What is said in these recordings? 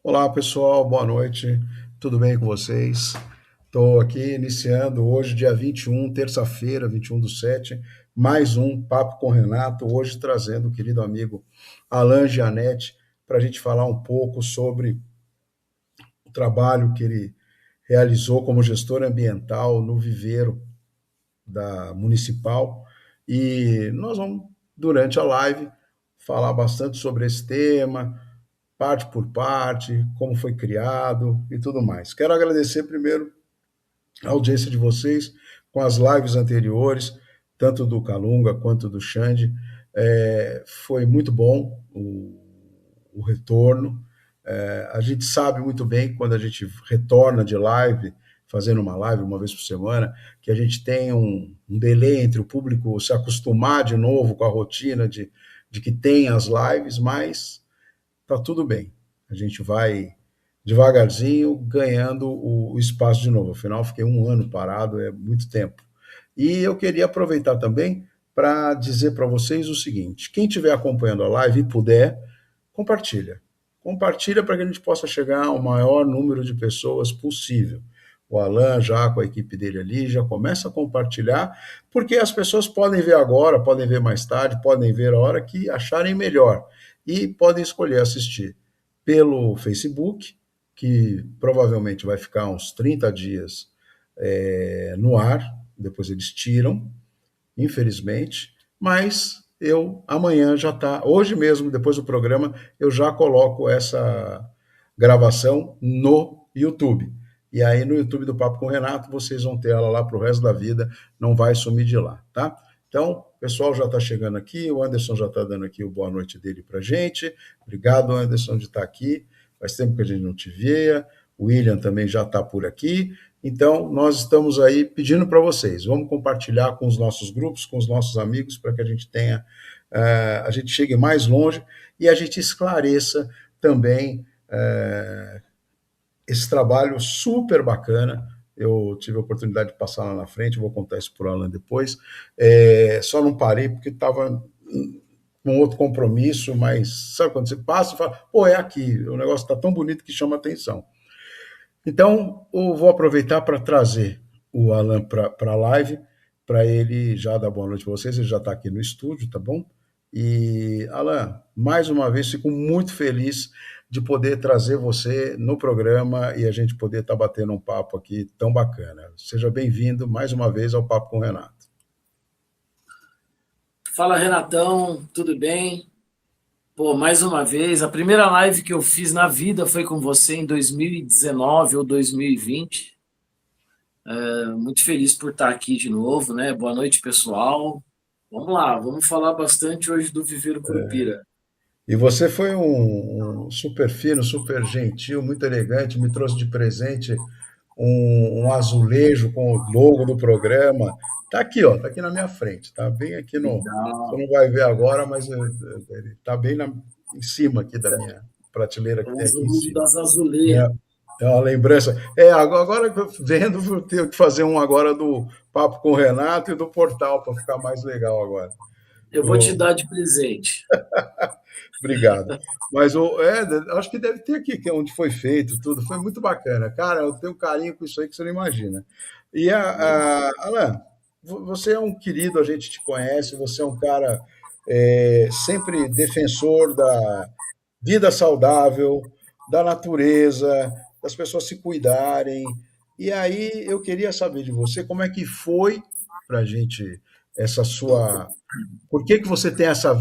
Olá, pessoal, boa noite. Tudo bem com vocês? Estou aqui iniciando hoje, dia 21, terça-feira, 21/7, mais um Papo com Renato, hoje trazendo o querido amigo Alain Gianetti para a gente falar um pouco sobre o trabalho que ele realizou como gestor ambiental no viveiro da Municipal. E nós vamos, durante a live, falar bastante sobre esse tema, parte por parte, como foi criado e tudo mais. Quero agradecer primeiro a audiência de vocês com as lives anteriores, tanto do Calunga quanto do Xande. Foi muito bom o retorno. A gente sabe muito bem quando a gente retorna de live, fazendo uma live uma vez por semana, que a gente tem um delay entre o público se acostumar de novo com a rotina de que tem as lives, mas tá tudo bem. A gente vai devagarzinho ganhando o espaço de novo. Afinal, fiquei um ano parado, é muito tempo. E eu queria aproveitar também para dizer para vocês o seguinte: quem estiver acompanhando a live e puder, compartilha. Compartilha para que a gente possa chegar ao maior número de pessoas possível. O Alan, já com a equipe dele ali, já começa a compartilhar, porque as pessoas podem ver agora, podem ver mais tarde, podem ver a hora que acharem melhor. E podem escolher assistir pelo Facebook, que provavelmente vai ficar uns 30 dias no ar, depois eles tiram, infelizmente, mas eu amanhã já está, hoje mesmo, depois do programa, eu já coloco essa gravação no YouTube. E aí no YouTube do Papo com o Renato, vocês vão ter ela lá para o resto da vida, não vai sumir de lá, tá? Então, o pessoal já está chegando aqui, o Anderson já está dando aqui o boa noite dele para gente. Obrigado, Anderson, de estar aqui. Faz tempo que a gente não te via. O William também já está por aqui. Então, nós estamos aí pedindo para vocês, vamos compartilhar com os nossos grupos, com os nossos amigos, para que a gente tenha, a gente chegue mais longe e a gente esclareça também esse trabalho super bacana. Eu tive a oportunidade de passar lá na frente, vou contar isso para o Alan depois. Só não parei porque estava com outro compromisso, mas sabe quando você passa e fala, pô, é aqui, o negócio está tão bonito que chama atenção. Então, eu vou aproveitar para trazer o Alan para a live, para ele já dar boa noite para vocês, ele já está aqui no estúdio, tá bom? E, Alan, mais uma vez, fico muito feliz de poder trazer você no programa e a gente poder estar batendo um papo aqui tão bacana. Seja bem-vindo mais uma vez ao Papo com o Renato. Fala, Renatão, tudo bem? Pô, mais uma vez, a primeira live que eu fiz na vida foi com você em 2019 ou 2020. Muito feliz por estar aqui de novo, né? Boa noite, pessoal. Vamos lá, vamos falar bastante hoje do Viveiro Curupira. E você foi um super fino, super gentil, muito elegante, me trouxe de presente um azulejo com o logo do programa. Tá aqui, ó, tá aqui na minha frente, tá bem aqui no. Você Legal. não vai ver agora, mas ele tá bem em cima aqui da minha prateleira É que um tem aqui em azulejo cima. das azulejos. É, é uma lembrança. Agora que eu vendo, vou ter que fazer um agora do Papo com o Renato e do Portal, para ficar mais legal agora. Eu vou te O- dar de presente. Obrigado. Mas acho que deve ter aqui, que é onde foi feito tudo. Foi muito bacana. Cara, eu tenho um carinho com isso aí que você não imagina. E, Alan, você é um querido, a gente te conhece, você é um cara sempre defensor da vida saudável, da natureza, das pessoas se cuidarem. E aí eu queria saber de você como é que foi para a gente essa sua. Por que você tem essa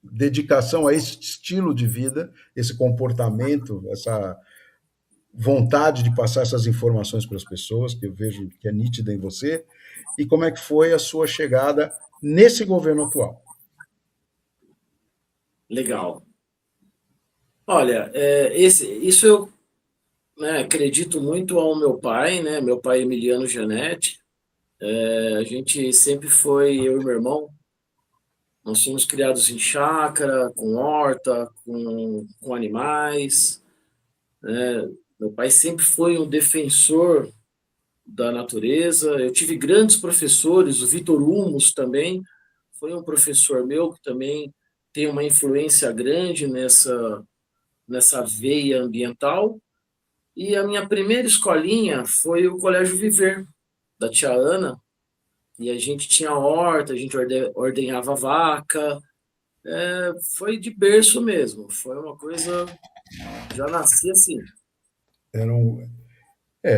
dedicação a esse estilo de vida, esse comportamento, essa vontade de passar essas informações para as pessoas, que eu vejo que é nítida em você, e como é que foi a sua chegada nesse governo atual? Legal. Olha, isso eu, né, acredito muito ao meu pai, né? Meu pai Emiliano Janetti. A gente sempre foi, eu e meu irmão, nós somos criados em chácara, com horta, com animais. Meu pai sempre foi um defensor da natureza. Eu tive grandes professores, o Vitor Humos também foi um professor meu que também tem uma influência grande nessa veia ambiental. E a minha primeira escolinha foi o Colégio Viver, da tia Ana, e a gente tinha horta, a gente ordenhava vaca, foi de berço mesmo, foi uma coisa, já nasci assim. Era um,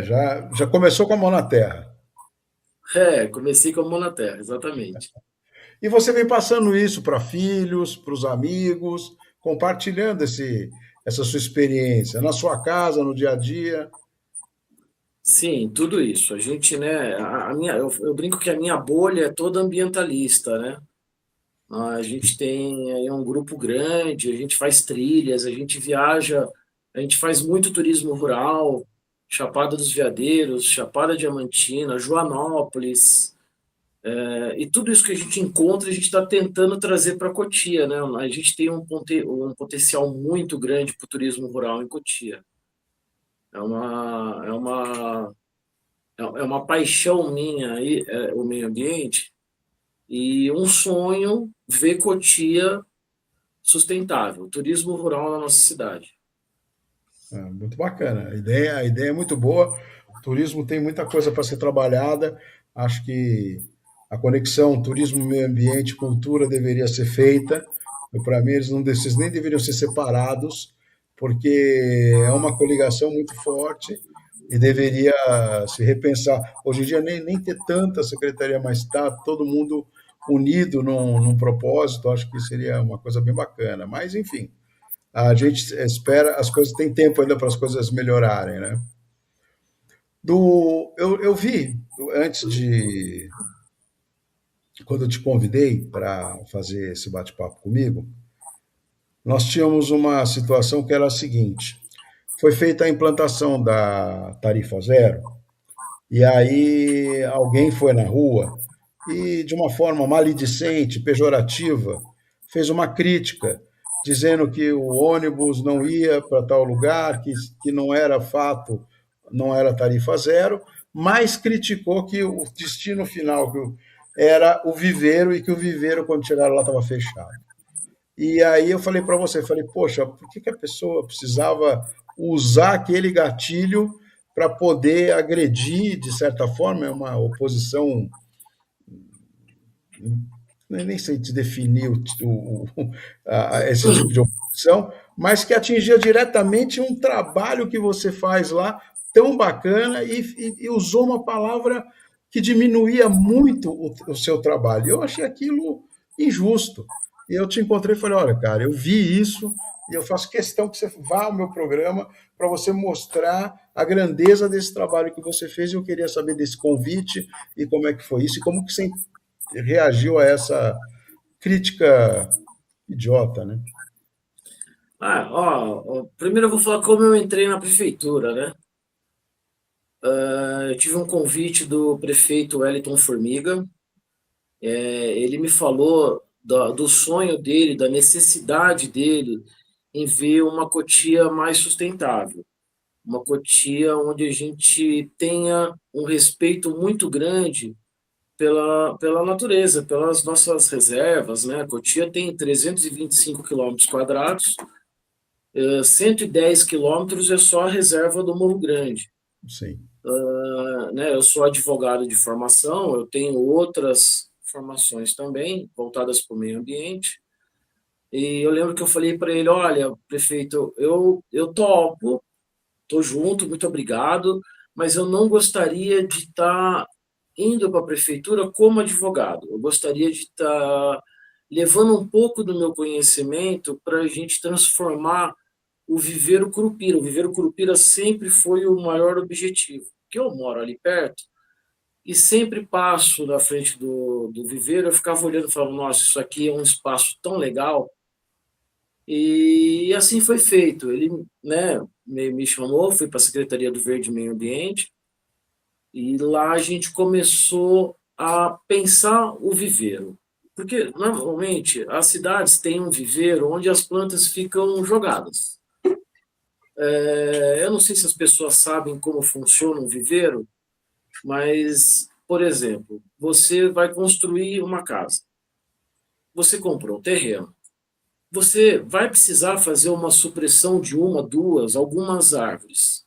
já começou com a mão na terra. Comecei com a mão na terra, exatamente. E você vem passando isso para filhos, para os amigos, compartilhando essa sua experiência na sua casa, no dia a dia. Sim, tudo isso. A gente, né, eu brinco que a minha bolha é toda ambientalista, né? A gente tem aí um grupo grande, a gente faz trilhas, a gente viaja, a gente faz muito turismo rural, Chapada dos Veadeiros, Chapada Diamantina, Joanópolis, e tudo isso que a gente encontra, a gente está tentando trazer para Cotia, né? A gente tem um potencial muito grande para o turismo rural em Cotia. É uma paixão minha aí, o meio ambiente, e um sonho ver Cotia sustentável, turismo rural na nossa cidade. Muito bacana. A ideia é muito boa. O turismo tem muita coisa para ser trabalhada. Acho que a conexão turismo, meio ambiente, cultura deveria ser feita. Para mim, esses nem deveriam ser separados, porque é uma coligação muito forte e deveria se repensar. Hoje em dia, nem ter tanta secretaria, mas está todo mundo unido num propósito. Acho que seria uma coisa bem bacana. Mas, enfim, a gente espera, as coisas tem tempo ainda para as coisas melhorarem, né? Eu vi antes de quando eu te convidei para fazer esse bate-papo comigo, nós tínhamos uma situação que era a seguinte: foi feita a implantação da tarifa zero. E aí alguém foi na rua e, de uma forma maledicente, pejorativa, fez uma crítica, dizendo que o ônibus não ia para tal lugar, que não era fato, não era tarifa zero, mas criticou que o destino final era o viveiro e que o viveiro, quando chegaram lá, estava fechado. E aí eu falei para você, falei, poxa, por que a pessoa precisava usar aquele gatilho para poder agredir, de certa forma, é uma oposição, nem sei te definir esse tipo de oposição, mas que atingia diretamente um trabalho que você faz lá, tão bacana, e usou uma palavra que diminuía muito o seu trabalho. Eu achei aquilo injusto. E eu te encontrei e falei, olha, cara, eu vi isso e eu faço questão que você vá ao meu programa para você mostrar a grandeza desse trabalho que você fez. E eu queria saber desse convite e como é que foi isso e como que você reagiu a essa crítica idiota, né? Primeiro eu vou falar como eu entrei na prefeitura, né? Eu tive um convite do prefeito Wellington Formiga. Ele me falou do sonho dele, da necessidade dele em ver uma Cotia mais sustentável, uma Cotia onde a gente tenha um respeito muito grande pela natureza, pelas nossas reservas, né? A Cotia tem 325 quilômetros quadrados, 110 quilômetros é só a reserva do Morro Grande. Sim. Né? Eu sou advogado de formação, eu tenho outras formações também voltadas para o meio ambiente. E eu lembro que eu falei para ele, olha, prefeito, eu topo, estou junto, muito obrigado, mas eu não gostaria de estar indo para a prefeitura como advogado. Eu gostaria de estar levando um pouco do meu conhecimento para a gente transformar o Viveiro Curupira. O Viveiro Curupira sempre foi o maior objetivo. Porque eu moro ali perto e sempre passo na frente do viveiro, eu ficava olhando e falava, nossa, isso aqui é um espaço tão legal. E assim foi feito. Ele, né, me chamou, fui para a Secretaria do Verde e Meio Ambiente, e lá a gente começou a pensar o viveiro. Porque, normalmente, as cidades têm um viveiro onde as plantas ficam jogadas. Eu não sei se as pessoas sabem como funciona um viveiro, mas, por exemplo, você vai construir uma casa. Você comprou um terreno. você vai precisar fazer uma supressão de uma, duas, algumas árvores.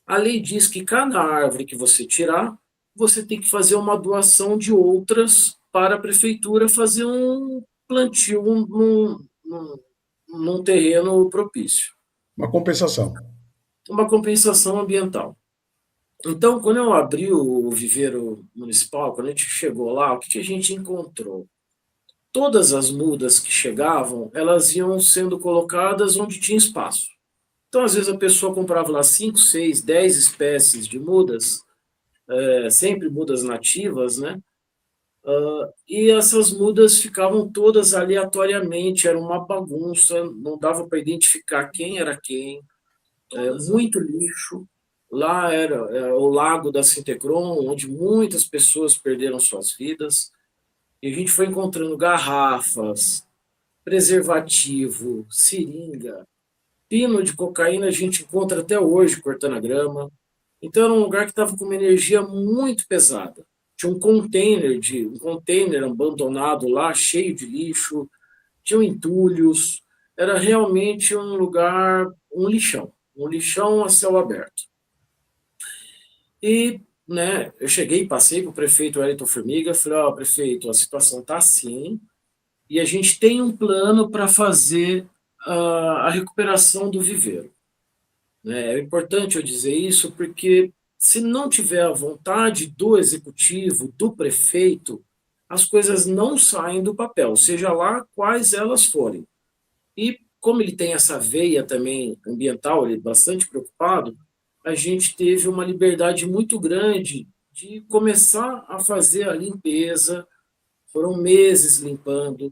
A lei diz que cada árvore que você tirar, você tem que fazer uma doação de outras para a prefeitura fazer um plantio num terreno propício. Uma compensação. Uma compensação ambiental. Então, quando eu abri o viveiro municipal, quando a gente chegou lá, o que a gente encontrou? Todas as mudas que chegavam, elas iam sendo colocadas onde tinha espaço. Então, às vezes, a pessoa comprava lá 5, 6, 10 espécies de mudas, sempre mudas nativas, né? E essas mudas ficavam todas aleatoriamente, era uma bagunça, não dava para identificar quem era quem, muito lixo. Lá era o Lago da Sintecron, onde muitas pessoas perderam suas vidas. E a gente foi encontrando garrafas, preservativo, seringa, pino de cocaína a gente encontra até hoje cortando a grama. Então era um lugar que estava com uma energia muito pesada. Tinha um container abandonado lá, cheio de lixo, tinham entulhos. Era realmente um lugar, um lixão a céu aberto. E, né, eu cheguei, passei para o prefeito Wellington Formiga, falei, ó, prefeito, a situação está assim, e a gente tem um plano para fazer a recuperação do viveiro. Né? É importante eu dizer isso porque se não tiver a vontade do executivo, do prefeito, as coisas não saem do papel, seja lá quais elas forem. E como ele tem essa veia também ambiental, ele é bastante preocupado, a gente teve uma liberdade muito grande de começar a fazer a limpeza. Foram meses limpando,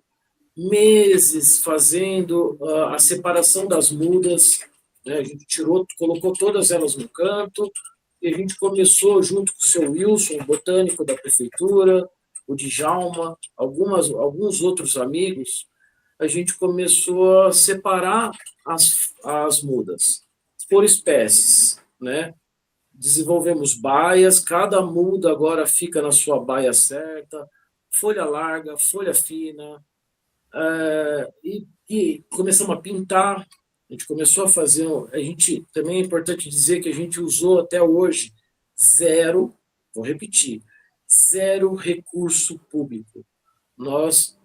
meses fazendo a separação das mudas, né? A gente tirou, colocou todas elas no canto, e a gente começou, junto com o seu Wilson, o botânico da prefeitura, o Djalma, alguns outros amigos, a gente começou a separar as mudas por espécies, né? Desenvolvemos baias, cada muda agora fica na sua baia certa, folha larga, folha fina, e começamos a pintar, a gente começou a fazer, a gente, também é importante dizer que a gente usou até hoje zero, vou repetir, zero recurso público. Nós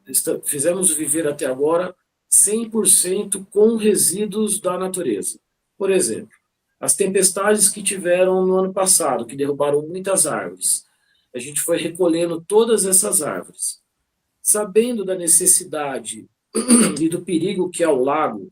fizemos viver até agora 100% com resíduos da natureza. Por exemplo, as tempestades que tiveram no ano passado, que derrubaram muitas árvores, a gente foi recolhendo todas essas árvores. Sabendo da necessidade e do perigo que é o lago,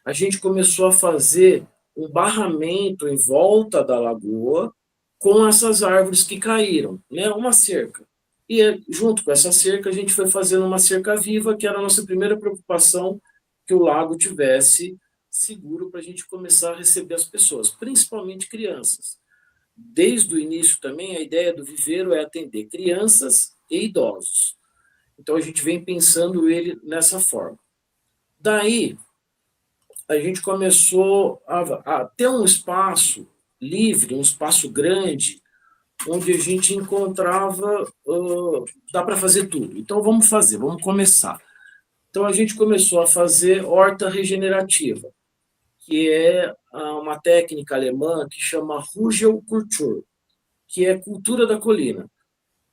a gente começou a fazer um barramento em volta da lagoa com essas árvores que caíram, né? Uma cerca. E junto com essa cerca, a gente foi fazendo uma cerca viva, que era a nossa primeira preocupação, que o lago tivesse seguro para a gente começar a receber as pessoas, principalmente crianças. Desde o início também, a ideia do viveiro é atender crianças e idosos. Então a gente vem pensando ele nessa forma. Daí a gente começou a ter um espaço livre, um espaço grande, onde a gente encontrava, dá para fazer tudo. Então vamos fazer, vamos começar. Então a gente começou a fazer horta regenerativa, que é uma técnica alemã que chama Rugelkultur, que é cultura da colina.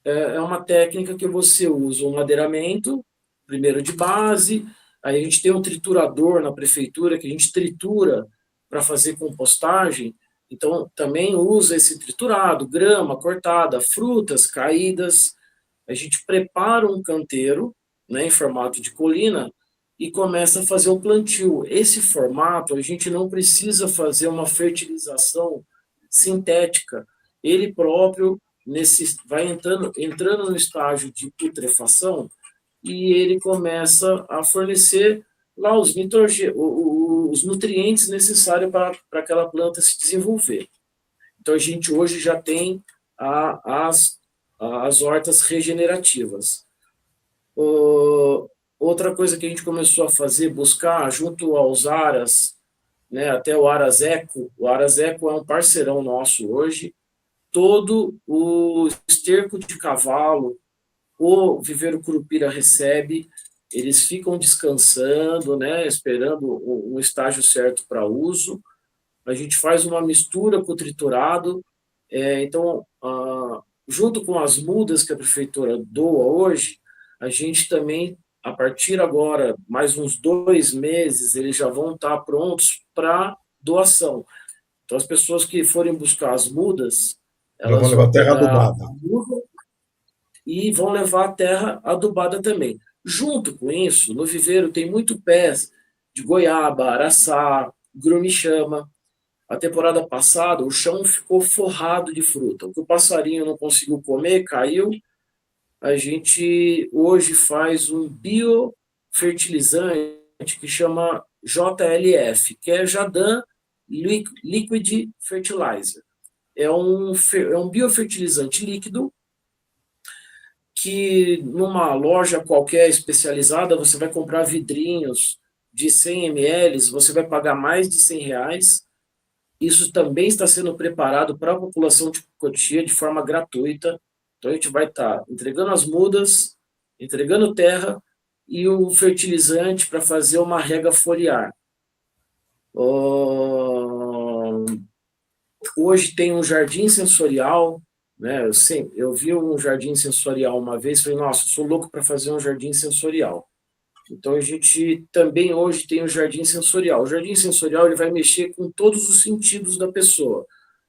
É uma técnica que você usa um madeiramento, primeiro de base, aí a gente tem um triturador na prefeitura que a gente tritura para fazer compostagem, então também usa esse triturado, grama cortada, frutas caídas, a gente prepara um canteiro, né, em formato de colina e começa a fazer um plantio. Esse formato a gente não precisa fazer uma fertilização sintética, ele próprio vai entrando no estágio de putrefação e ele começa a fornecer lá os nutrientes necessários para aquela planta se desenvolver. Então a gente hoje já tem as hortas regenerativas. Outra coisa que a gente começou a fazer, buscar junto aos aras, né, até o Aras Eco é um parceirão nosso hoje, todo o esterco de cavalo, o Viveiro Curupira recebe, eles ficam descansando, né, esperando o estágio certo para uso. A gente faz uma mistura com o triturado. Então, junto com as mudas que a prefeitura doa hoje, a gente também, a partir agora, mais uns 2 meses, eles já vão estar prontos para doação. Então, as pessoas que forem buscar as mudas, Já vão elas levar vão terra pegar adubada. a muda e vão levar a terra adubada também. Junto com isso, no viveiro tem muito pés de goiaba, araçá, grume-chama. A temporada passada, o chão ficou forrado de fruta. O que o passarinho não conseguiu comer, caiu. A gente hoje faz um biofertilizante que chama JLF, que é Jadan Liquid Fertilizer. É um biofertilizante líquido que numa loja qualquer especializada você vai comprar vidrinhos de 100 ml, você vai pagar mais de R$ 100. Isso também está sendo preparado para a população de Cotia de forma gratuita. Então a gente vai estar entregando as mudas, entregando terra e o fertilizante para fazer uma rega foliar. Hoje tem um jardim sensorial, né? Eu vi um jardim sensorial uma vez, falei, nossa, sou louco para fazer um jardim sensorial. Então a gente também hoje tem o jardim sensorial. O jardim sensorial ele vai mexer com todos os sentidos da pessoa,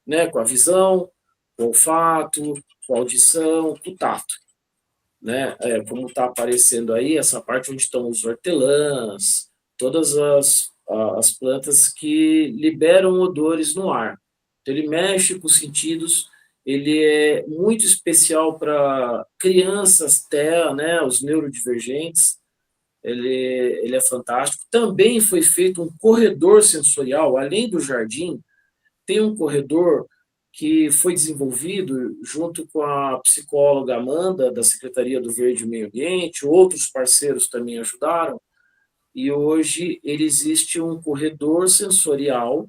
né? Com a visão, com o olfato, com a audição, com o tato, né? Como está aparecendo aí, essa parte onde estão os hortelãs, todas as plantas que liberam odores no ar. Então, ele mexe com os sentidos, ele é muito especial para crianças, né? Os neurodivergentes, ele é fantástico. Também foi feito um corredor sensorial, além do jardim, tem um corredor que foi desenvolvido junto com a psicóloga Amanda, da Secretaria do Verde e Meio Ambiente, outros parceiros também ajudaram, e hoje ele existe um corredor sensorial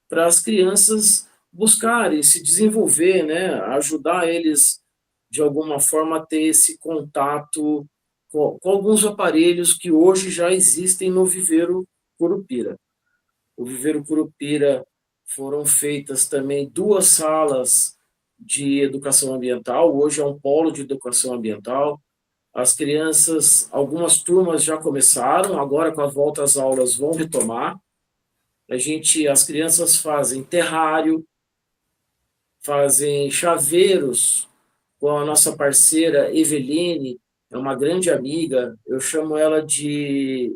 para as crianças buscarem se desenvolver, né, ajudar eles de alguma forma a ter esse contato com alguns aparelhos que hoje já existem no viveiro Curupira. O viveiro Curupira foram feitas também 2 salas de educação ambiental, hoje é um polo de educação ambiental. As crianças, algumas turmas já começaram, agora com a volta às aulas vão retomar. As crianças fazem terrário, fazem chaveiros com a nossa parceira Eveline, é uma grande amiga, eu chamo ela de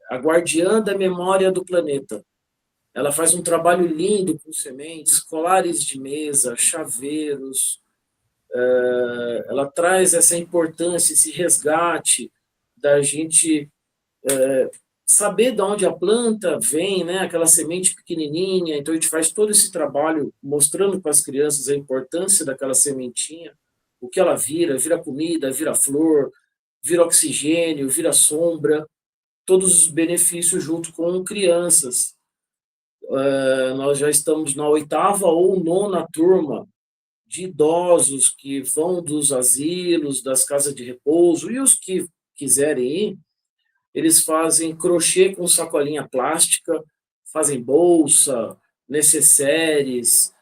a guardiã da memória do planeta. Ela faz um trabalho lindo com sementes, colares de mesa, chaveiros. Ela traz essa importância, esse resgate da gente saber de onde a planta vem, né? Aquela semente pequenininha. Então a gente faz todo esse trabalho mostrando para as crianças a importância daquela sementinha, o que ela vira comida, vira flor, vira oxigênio, vira sombra, todos os benefícios junto com crianças. Nós já estamos na 8ª ou 9ª turma de idosos que vão dos asilos, das casas de repouso, e os que quiserem ir, eles fazem crochê com sacolinha plástica, fazem bolsa, necessaires,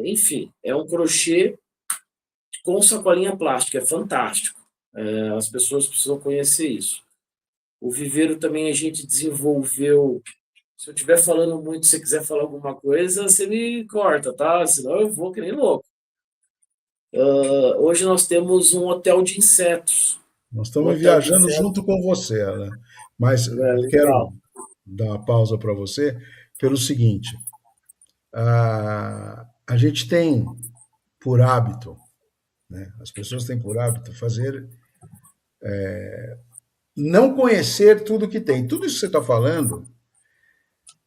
enfim, é um crochê com sacolinha plástica, é fantástico. As pessoas precisam conhecer isso. O viveiro também a gente desenvolveu. Se eu estiver falando muito, se você quiser falar alguma coisa, você me corta, tá? Senão eu vou que nem louco. Hoje nós temos um hotel de insetos. Nós Um estamos hotel de viajando insetos, junto com você, né? Mas quero legal. dar uma pausa para você pelo seguinte: a gente tem por hábito, né? As pessoas têm por hábito fazer, não conhecer tudo que tem. Tudo isso que você está falando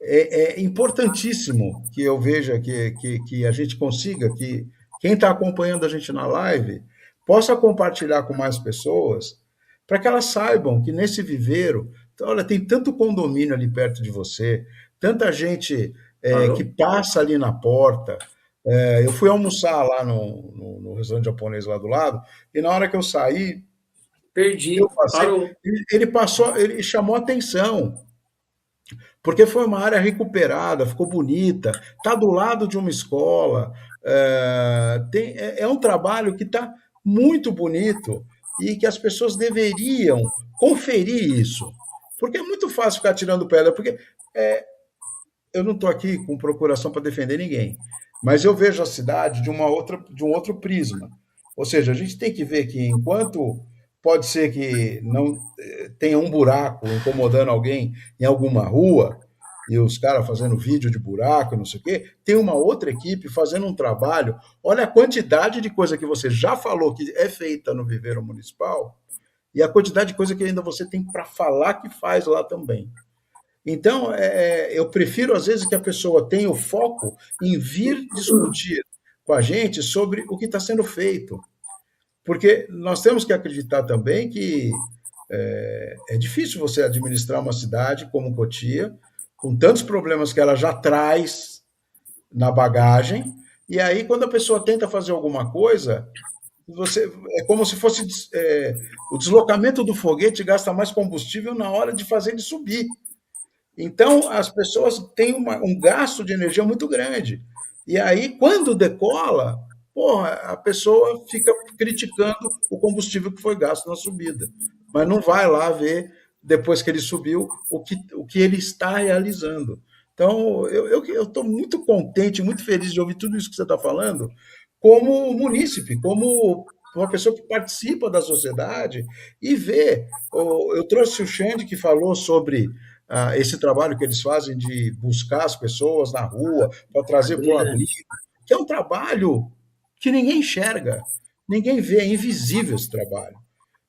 é importantíssimo que eu veja que a gente consiga, que quem está acompanhando a gente na live possa compartilhar com mais pessoas, para que elas saibam que nesse viveiro, olha, tem tanto condomínio ali perto de você, tanta gente que Claro. passa ali na porta. Eu fui almoçar lá no restaurante japonês lá do lado, e na hora que eu saí, perdi, Eu passei, parou. ele passou, ele chamou atenção, porque foi uma área recuperada, ficou bonita, está do lado de uma escola, é um trabalho que está muito bonito e que as pessoas deveriam conferir isso. Porque é muito fácil ficar tirando pedra, porque eu não estou aqui com procuração para defender ninguém, mas eu vejo a cidade de um outro prisma. Ou seja, a gente tem que ver que enquanto pode ser que não tenha um buraco incomodando alguém em alguma rua, e os caras fazendo vídeo de buraco, não sei o quê, tem uma outra equipe fazendo um trabalho. Olha a quantidade de coisa que você já falou que é feita no viveiro municipal e a quantidade de coisa que ainda você tem para falar que faz lá também. Então, eu prefiro, às vezes, que a pessoa tenha o foco em vir discutir com a gente sobre o que está sendo feito. Porque nós temos que acreditar também que é difícil você administrar uma cidade como Cotia, com tantos problemas que ela já traz na bagagem, e aí, quando a pessoa tenta fazer alguma coisa, você é como se fosse o deslocamento do foguete gasta mais combustível na hora de fazer ele subir. Então, as pessoas têm um gasto de energia muito grande. E aí, quando decola, porra, a pessoa fica criticando o combustível que foi gasto na subida. Mas não vai lá ver, depois que ele subiu, o que ele está realizando. Então, eu estou muito contente, muito feliz de ouvir tudo isso que você está falando, como munícipe, como uma pessoa que participa da sociedade e vê. Eu trouxe o Xande, que falou sobre esse trabalho que eles fazem de buscar as pessoas na rua para trazer para o Brilhante. abrigo, que é um trabalho que ninguém enxerga, ninguém vê, é invisível esse trabalho,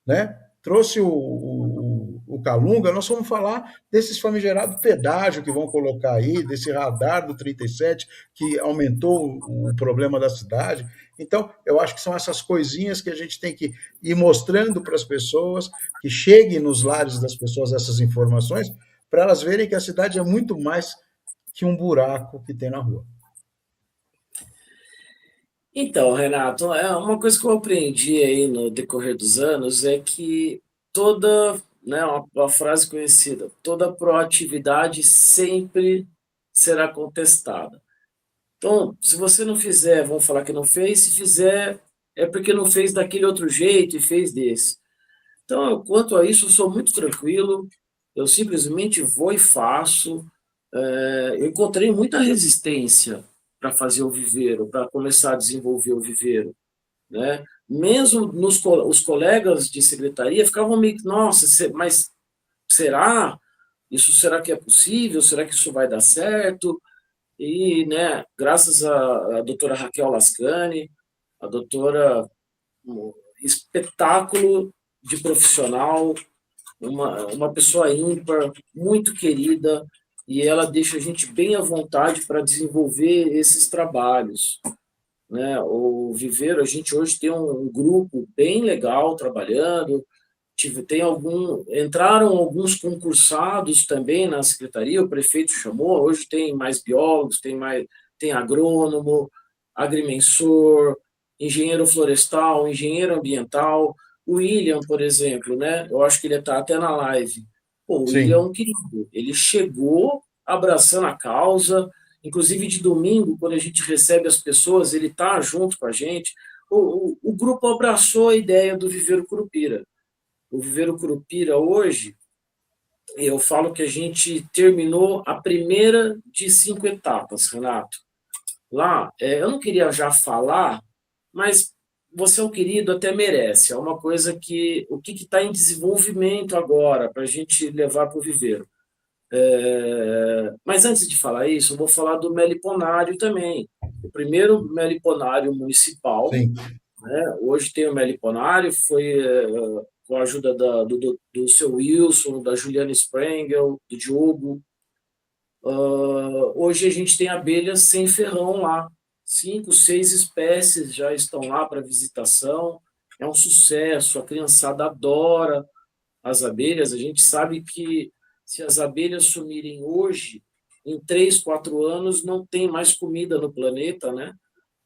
né? Trouxe o Calunga, nós vamos falar desses famigerados pedágio que vão colocar aí, desse radar do 37 que aumentou o problema da cidade. Então, eu acho que são essas coisinhas que a gente tem que ir mostrando para as pessoas, que cheguem nos lares das pessoas essas informações, para elas verem que a cidade é muito mais que um buraco que tem na rua. Então, Renato, é uma coisa que eu aprendi aí no decorrer dos anos é que toda, né, uma frase conhecida, toda proatividade sempre será contestada. Então, se você não fizer, vão falar que não fez, se fizer, é porque não fez daquele outro jeito e fez desse. Então, quanto a isso, eu sou muito tranquilo, eu simplesmente vou e faço. Eu encontrei muita resistência para fazer o viveiro, para começar a desenvolver o viveiro, né? Mesmo os colegas de secretaria ficavam meio que, nossa, mas será? Isso será que é possível? Será que isso vai dar certo? E, né, graças à doutora Raquel Lascani, a doutora, um espetáculo de profissional, uma pessoa ímpar, muito querida, e ela deixa a gente bem à vontade para desenvolver esses trabalhos, né? O Viveiro, a gente hoje tem um grupo bem legal trabalhando, entraram alguns concursados também na secretaria, o prefeito chamou, hoje tem mais biólogos, tem agrônomo, agrimensor, engenheiro florestal, engenheiro ambiental, o William, por exemplo, né? Eu acho que ele está até na live. Pô, o William é Sim, um querido. Ele chegou abraçando a causa, inclusive de domingo, quando a gente recebe as pessoas, ele está junto com a gente. O grupo abraçou a ideia do Viveiro Curupira. O Viveiro Curupira hoje, eu falo que a gente terminou a primeira de 5 etapas, Renato. Lá, eu não queria já falar, mas você é um querido, até merece. É uma coisa que o que está em desenvolvimento agora para a gente levar para o viveiro. Mas antes de falar isso, eu vou falar do meliponário também. O primeiro meliponário municipal, sim. né? Hoje tem o meliponário, foi com a ajuda do seu Wilson, da Juliana Sprengel, do Diogo. Hoje a gente tem abelhas sem ferrão lá. 5, 6 espécies já estão lá para visitação. É um sucesso, a criançada adora as abelhas. A gente sabe que se as abelhas sumirem hoje, em 3, 4 anos, não tem mais comida no planeta, né?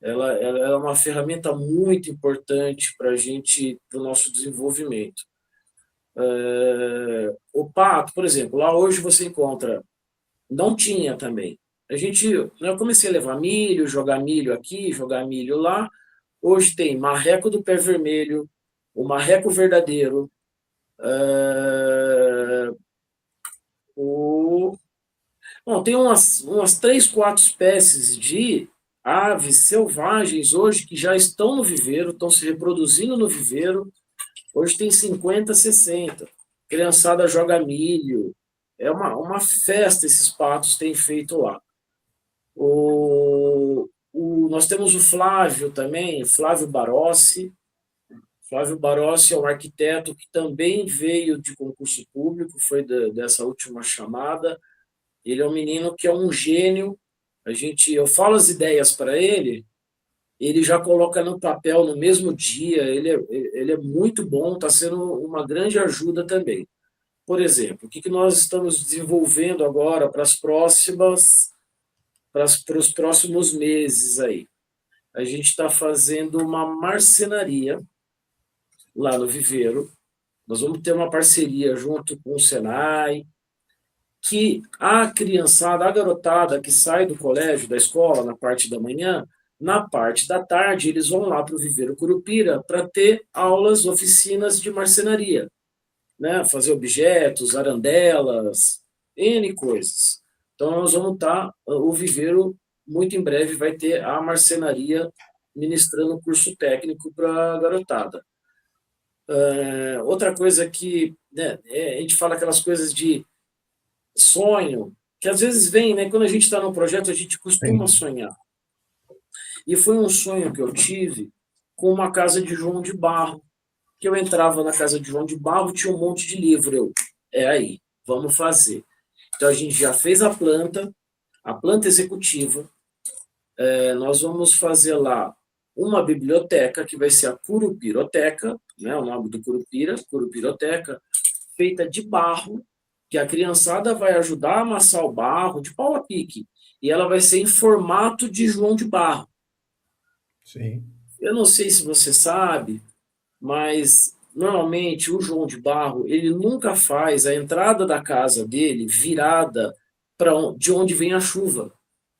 Ela é uma ferramenta muito importante para a gente, para o nosso desenvolvimento. O pato, por exemplo, lá hoje você encontra, não tinha também. Eu comecei a levar milho, jogar milho aqui, jogar milho lá. Hoje tem marreco do pé vermelho, o marreco verdadeiro, o bom, tem umas 3, 4 espécies de aves selvagens hoje que já estão no viveiro, estão se reproduzindo no viveiro. Hoje tem 50, 60. Criançada joga milho. É uma festa esses patos têm feito lá. Nós temos o Flávio também, Flávio Barossi. Flávio Barossi é um arquiteto que também veio de concurso público, foi dessa última chamada. Ele é um menino que é um gênio. Eu falo as ideias para ele, ele já coloca no papel no mesmo dia. Ele é muito bom, está sendo uma grande ajuda também. Por exemplo, o que nós estamos desenvolvendo agora para os próximos meses aí? A gente está fazendo uma marcenaria lá no Viveiro. Nós vamos ter uma parceria junto com o Senai, que a criançada, a garotada que sai do colégio, da escola, na parte da manhã, na parte da tarde, eles vão lá para o Viveiro Curupira para ter aulas, oficinas de marcenaria, né? Fazer objetos, arandelas, N coisas. Então, nós vamos estar, o Viveiro, muito em breve, vai ter a marcenaria ministrando curso técnico para a garotada. Outra coisa que, né, a gente fala aquelas coisas de sonho, que às vezes vem, né? Quando a gente está num projeto, a gente costuma Sim. sonhar. E foi um sonho que eu tive com uma casa de João de Barro, que eu entrava na casa de João de Barro, tinha um monte de livro. É aí, vamos fazer. Então a gente já fez a planta executiva. Nós vamos fazer lá uma biblioteca, que vai ser a Curupiroteca, né, o nome do Curupira, Curupiroteca, feita de barro, que a criançada vai ajudar a amassar o barro de pau a pique, e ela vai ser em formato de João de Barro. Sim. Eu não sei se você sabe, mas normalmente o João de Barro, ele nunca faz a entrada da casa dele virada de onde vem a chuva.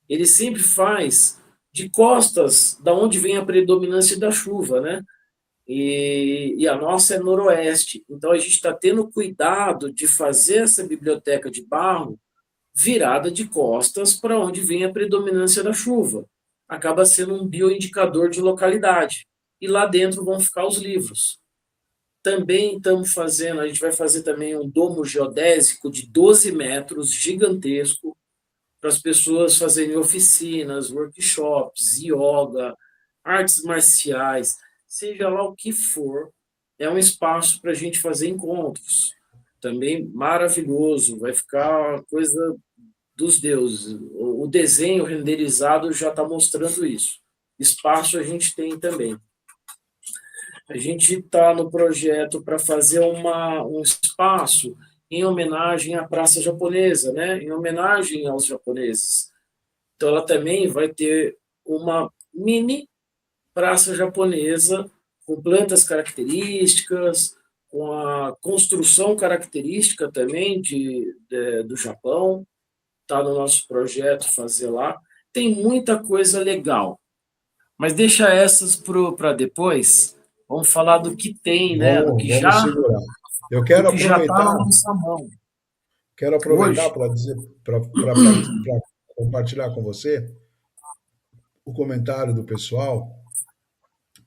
Ele sempre faz de costas da onde vem a predominância da chuva, né? E a nossa é noroeste. Então a gente está tendo cuidado de fazer essa biblioteca de barro virada de costas para onde vem a predominância da chuva. Acaba sendo um bioindicador de localidade. E lá dentro vão ficar os livros. Também estamos fazendo, a gente vai fazer também um domo geodésico de 12 metros, gigantesco, para as pessoas fazerem oficinas, workshops, yoga, artes marciais, seja lá o que for. É um espaço para a gente fazer encontros. Também maravilhoso, vai ficar coisa dos deuses. O desenho renderizado já está mostrando isso. Espaço a gente tem também. A gente está no projeto para fazer um espaço em homenagem à praça japonesa, né? Em homenagem aos japoneses. Então, ela também vai ter uma mini praça japonesa com plantas características, com a construção característica também do Japão. Está no nosso projeto fazer lá. Tem muita coisa legal, mas deixa essas para depois. Vamos falar do que tem, né? Vamos segurar. Eu Do que já está na nossa mão quero aproveitar hoje. para dizer, para compartilhar com você o comentário do pessoal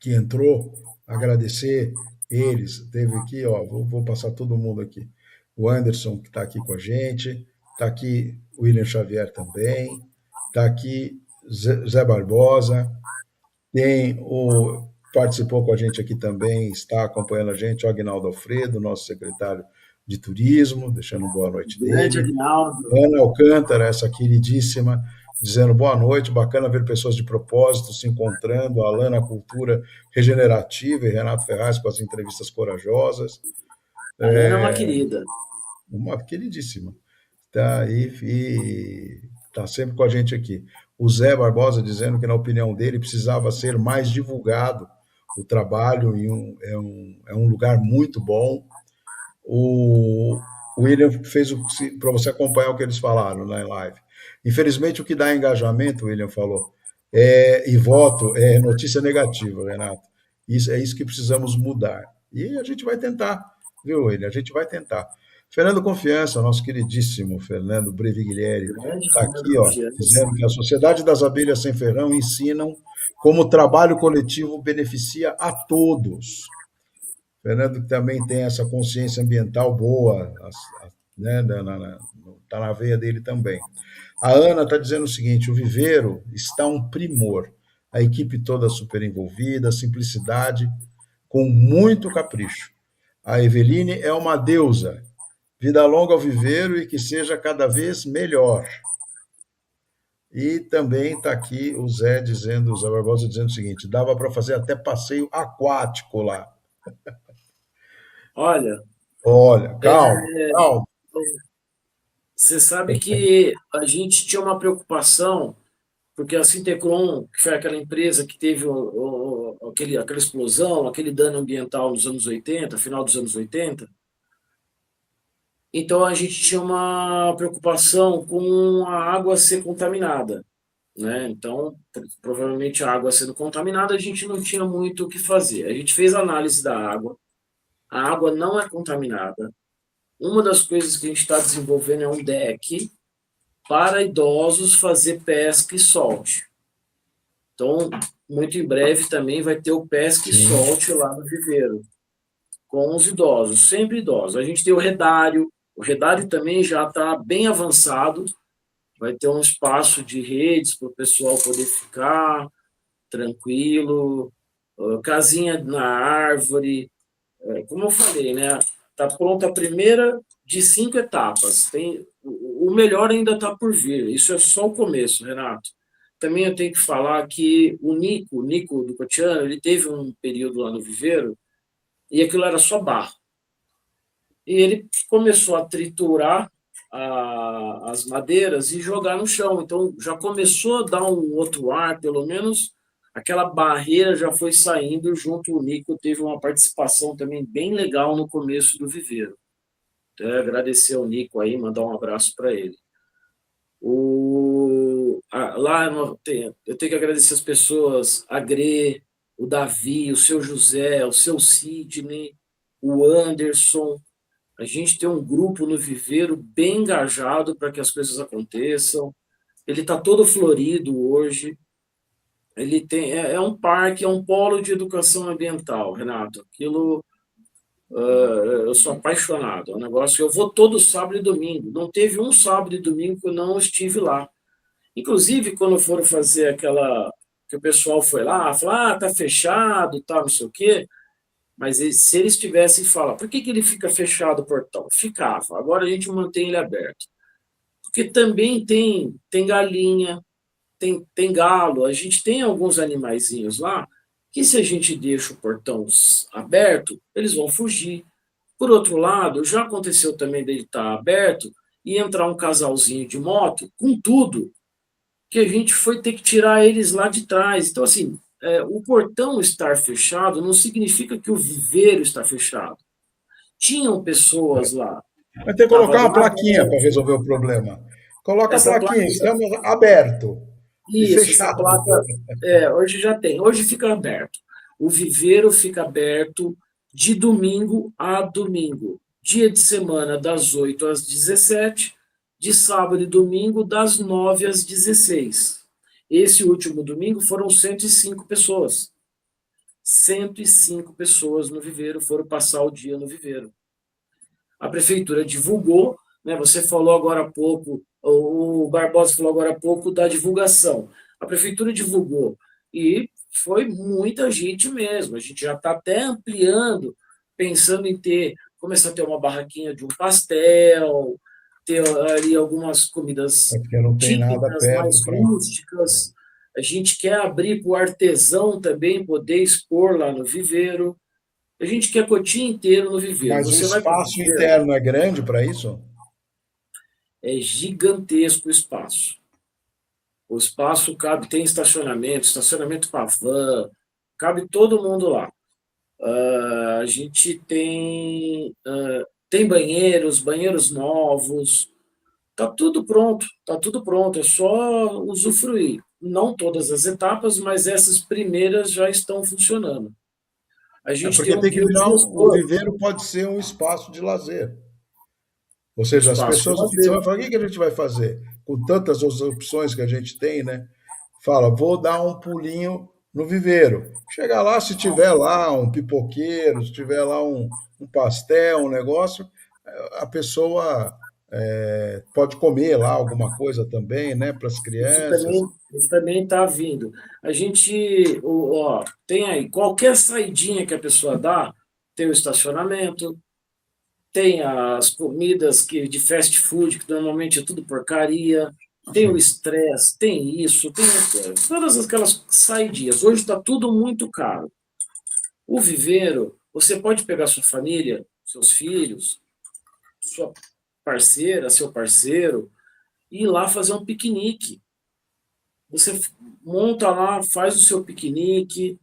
que entrou, agradecer eles. Teve aqui, ó, vou passar todo mundo aqui. O Anderson, que está aqui com a gente, está aqui o William Xavier também, está aqui Zé Barbosa, tem participou com a gente aqui também, está acompanhando a gente, o Agnaldo Alfredo, nosso secretário de turismo, deixando boa noite Grande dele. Aguinaldo. Ana Alcântara, essa queridíssima, dizendo boa noite, bacana ver pessoas de propósito se encontrando, a Alana Cultura Regenerativa e Renato Ferraz com as entrevistas corajosas. A Ana é uma querida. Uma queridíssima. Tá aí e está sempre com a gente aqui. O Zé Barbosa dizendo que, na opinião dele, precisava ser mais divulgado o trabalho e é um lugar muito bom. O William fez para você acompanhar o que eles falaram na live. Infelizmente, o que dá engajamento, o William falou, e voto é notícia negativa, Renato. Isso, é isso que precisamos mudar. E a gente vai tentar, viu, William? A gente vai tentar. Fernando Confiança, nosso queridíssimo Fernando Breviglieri, Grande está Fernando aqui, ó, Confiança. dizendo que a Sociedade das Abelhas Sem Ferrão ensinam como o trabalho coletivo beneficia a todos. Fernando também tem essa consciência ambiental boa, né, tá na veia dele também. A Ana está dizendo o seguinte: o viveiro está um primor, a equipe toda super envolvida, simplicidade, com muito capricho. A Eveline é uma deusa. Vida longa ao viveiro e que seja cada vez melhor. E também está aqui o Zé dizendo, o Zé Barbosa dizendo o seguinte: dava para fazer até passeio aquático lá. Olha, Olha, calma, calma. você sabe que a gente tinha uma preocupação, porque a Sintecron, que foi aquela empresa que teve aquela explosão, aquele dano ambiental nos anos 80, final dos anos 80, então a gente tinha uma preocupação com a água ser contaminada, né? Então, provavelmente a água sendo contaminada, a gente não tinha muito o que fazer. A gente fez a análise da água, a água não é contaminada. Uma das coisas que a gente está desenvolvendo é um deck para idosos fazer pesca e solte. Então, muito em breve também vai ter o pesca e Sim. solte lá no viveiro, com os idosos, sempre idosos. A gente tem o redário também já está bem avançado, vai ter um espaço de redes para o pessoal poder ficar tranquilo, casinha na árvore, como eu falei, né? Está pronta a primeira de 5 etapas. O melhor ainda está por vir. Isso é só o começo, Renato. Também eu tenho que falar que o Nico do Cotiano, ele teve um período lá no viveiro e aquilo era só barro. E ele começou a triturar as madeiras e jogar no chão. Então já começou a dar um outro ar, pelo menos aquela barreira já foi saindo junto. O Nico teve uma participação também bem legal no começo do viveiro. Então, agradecer ao Nico aí, mandar um abraço para ele. Lá eu tenho que agradecer as pessoas, a Gre, o Davi, o seu José, o seu Sidney, o Anderson. A gente tem um grupo no viveiro bem engajado para que as coisas aconteçam. Ele está todo florido hoje. Ele tem é um parque, é um polo de educação ambiental, Renato. Aquilo eu sou apaixonado. É um negócio que eu vou todo sábado e domingo. Não teve um sábado e domingo que eu não estive lá. Inclusive, quando foram fazer aquela que o pessoal foi lá, falou, tá fechado, tal, não sei o quê. Mas se eles tivessem fala, por que ele fica fechado o portão? Ficava. Agora a gente mantém ele aberto. Porque também tem galinha, tem galo, a gente tem alguns animaizinhos lá que se a gente deixa o portão aberto, eles vão fugir. Por outro lado, já aconteceu também dele estar aberto e entrar um casalzinho de moto com tudo, que a gente foi ter que tirar eles lá de trás. Então, assim, o portão estar fechado não significa que o viveiro está fechado. Tinham pessoas lá, Vai ter que estava colocar uma lá plaquinha para dentro. resolver o problema. Coloca a Essa plaquinha, placa, estamos aberto e isso, essa fechado. placa, hoje já tem, hoje fica aberto. O viveiro fica aberto de domingo a domingo. Dia de semana, das 8 às 17, de sábado e domingo, das 9 às 16. Esse último domingo foram 105 pessoas. 105 pessoas no viveiro foram passar o dia no viveiro. A prefeitura divulgou, né? Você falou agora há pouco, o Barbosa falou agora há pouco da divulgação. A prefeitura divulgou e foi muita gente mesmo. A gente já está até ampliando, pensando em começar a ter uma barraquinha de um pastel, ter ali algumas É comidas porque não tem nada típicas, perto mais para. rústicas. A gente quer abrir para o artesão também poder expor lá no viveiro. A gente quer Cotia inteiro no viveiro. Mas o Você vai para o espaço viveiro, interno é grande para isso? é gigantesco o espaço. O espaço cabe, tem estacionamento para van, cabe todo mundo lá. A gente tem. Tem banheiros, banheiros novos, tá tudo pronto, é só usufruir. Não todas as etapas, mas essas primeiras já estão funcionando. A É gente tem porque um tem que virar o biodigestor, viveiro pode ser um espaço de lazer. Ou um seja, as espaço de pessoas no fim de semana lazer. falam: o que que a gente vai fazer? Com tantas outras opções que a gente tem, né? Fala, vou dar um pulinho no viveiro. Chegar lá, se tiver lá um pipoqueiro, se tiver lá um pastel, um negócio, a pessoa pode comer lá alguma coisa também, né? Para as crianças. Isso também está vindo. A gente, ó, tem aí, qualquer saidinha que a pessoa dá, tem o estacionamento, tem as comidas que, de fast food, que normalmente é tudo porcaria, tem o Sim, estresse, tem isso, tem todas aquelas saidinhas. Hoje está tudo muito caro. O viveiro, você pode pegar sua família, seus filhos, sua parceira, seu parceiro, e ir lá fazer um piquenique. Você monta lá, faz o seu piquenique,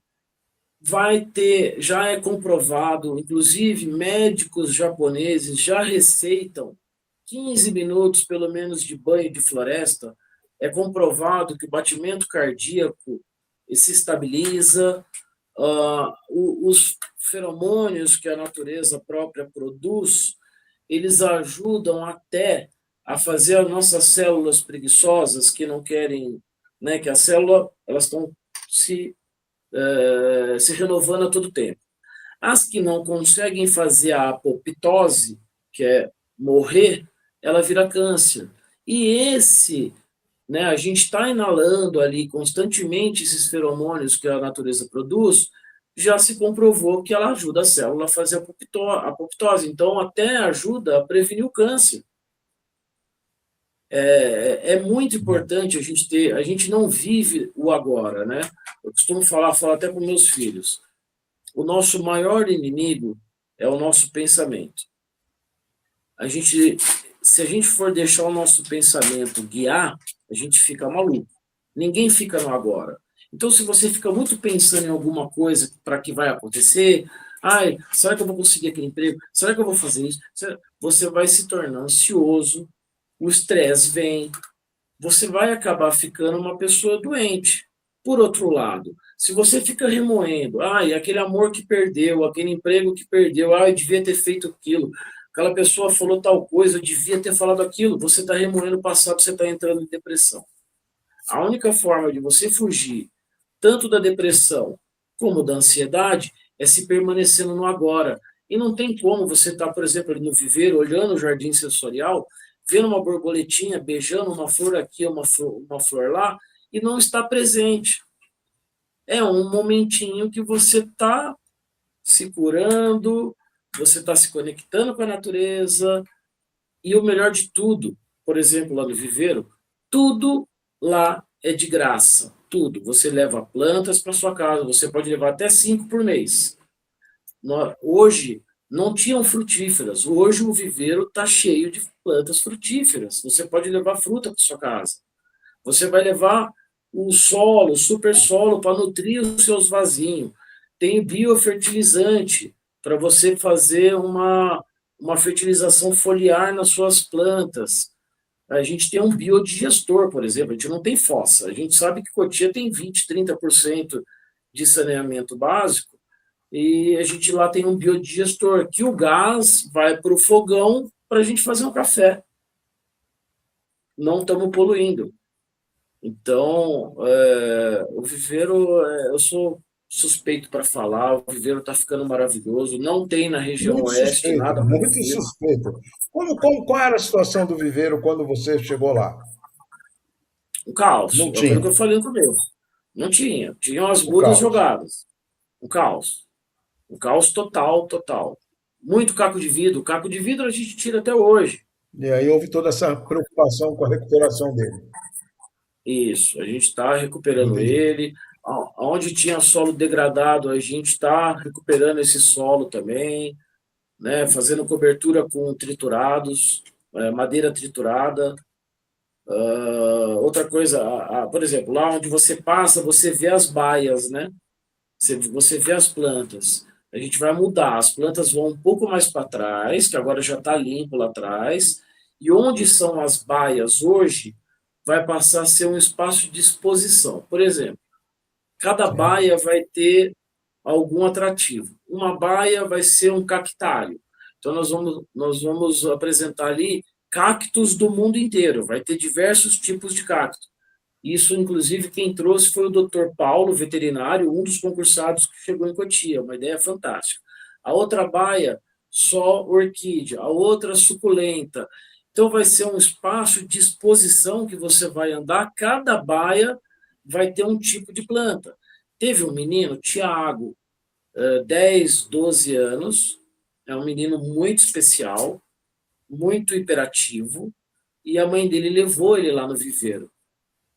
vai ter, já é comprovado, inclusive médicos japoneses já receitam 15 minutos pelo menos de banho de floresta. É comprovado que o batimento cardíaco se estabiliza, os feromônios que a natureza própria produz, eles ajudam até a fazer as nossas células preguiçosas que não querem, né, que a célula, elas estão se, se renovando a todo tempo. As que não conseguem fazer a apoptose, que é morrer, ela vira câncer. E esse, né, a gente está inalando ali constantemente esses feromônios que a natureza produz, já se comprovou que ela ajuda a célula a fazer a apoptose. Então, até ajuda a prevenir o câncer. É muito importante a gente ter, a gente não vive o agora, né? Eu costumo falar, falo até com meus filhos, o nosso maior inimigo é o nosso pensamento. A gente, se a gente for deixar o nosso pensamento guiar, a gente fica maluco. Ninguém fica no agora. Então, se você fica muito pensando em alguma coisa para que vai acontecer, ai, será que eu vou conseguir aquele emprego? Será que eu vou fazer isso? Você vai se tornar ansioso, o estresse vem, você vai acabar ficando uma pessoa doente. Por outro lado, se você fica remoendo, ai, aquele amor que perdeu, aquele emprego que perdeu, ai, eu devia ter feito aquilo, aquela pessoa falou tal coisa, eu devia ter falado aquilo, você está remoendo o passado, você está entrando em depressão. A única forma de você fugir tanto da depressão como da ansiedade é se permanecendo no agora. E não tem como você estar, por exemplo, ali no viveiro, olhando o jardim sensorial, vendo uma borboletinha, beijando uma flor aqui, uma flor lá, e não estar presente. É um momentinho que você está se curando, você está se conectando com a natureza, e o melhor de tudo, por exemplo, lá no viveiro, tudo lá é de graça. Tudo. Você leva plantas para sua casa, você pode levar até 5 por mês. Hoje não tinham frutíferas. Hoje o viveiro está cheio de plantas frutíferas. Você pode levar fruta para sua casa. Você vai levar o solo, o super solo, para nutrir os seus vasinhos. Tem biofertilizante para você fazer uma fertilização foliar nas suas plantas. A gente tem um biodigestor, por exemplo, a gente não tem fossa. A gente sabe que Cotia tem 20, 30% de saneamento básico, e a gente lá tem um biodigestor, que o gás vai para o fogão para a gente fazer um café. Não estamos poluindo. Então, o viveiro, eu sou suspeito para falar, o viveiro está ficando maravilhoso, não tem na região muito oeste suspeito, nada muito parecido, suspeito. Qual era a situação do viveiro quando você chegou lá? um caos, Não é aquilo que tinha, eu falei no começo, não tinha, tinham as o mudas caos. jogadas, um caos total, total. Muito caco de vidro a gente tira até hoje, E aí houve toda essa preocupação com a recuperação dele. isso, a gente está recuperando Entendi. ele, onde tinha solo degradado, a gente está recuperando esse solo também, né, fazendo cobertura com triturados, madeira triturada. Outra coisa, por exemplo, lá onde você passa, você vê as baias, né? Você vê as plantas. A gente vai mudar, as plantas vão um pouco mais para trás, que agora já está limpo lá atrás, e onde são as baias hoje, vai passar a ser um espaço de exposição. Por exemplo, cada Certo, baia vai ter algum atrativo. Uma baia vai ser um cactário. Então, nós vamos apresentar ali cactos do mundo inteiro, vai ter diversos tipos de cacto. Isso, inclusive, quem trouxe foi o Dr. Paulo, veterinário, um dos concursados que chegou em Cotia, uma ideia fantástica. A outra baia, só orquídea, a outra suculenta. Então, vai ser um espaço de exposição que você vai andar, cada baia vai ter um tipo de planta. Teve um menino, Tiago, 10, 12 anos, é um menino muito especial, muito hiperativo, e a mãe dele levou ele lá no viveiro.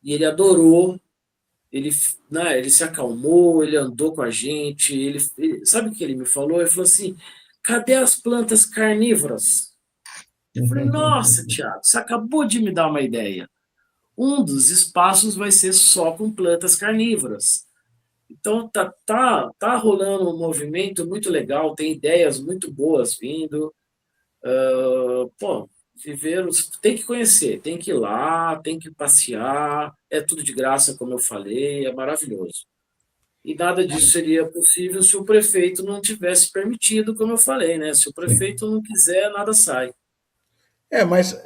E ele adorou, ele, né, ele se acalmou, ele andou com a gente, sabe o que ele me falou? Ele falou assim, cadê as plantas carnívoras? Eu falei, nossa, Tiago, você acabou de me dar uma ideia. Um dos espaços vai ser só com plantas carnívoras. Então tá rolando um movimento muito legal, tem ideias muito boas vindo. Pô, viveiros tem que conhecer, tem que ir lá, tem que passear, é tudo de graça, como eu falei, é maravilhoso. E nada disso seria possível se o prefeito não tivesse permitido, como eu falei, né? Se o sim. prefeito não quiser, nada sai. Mas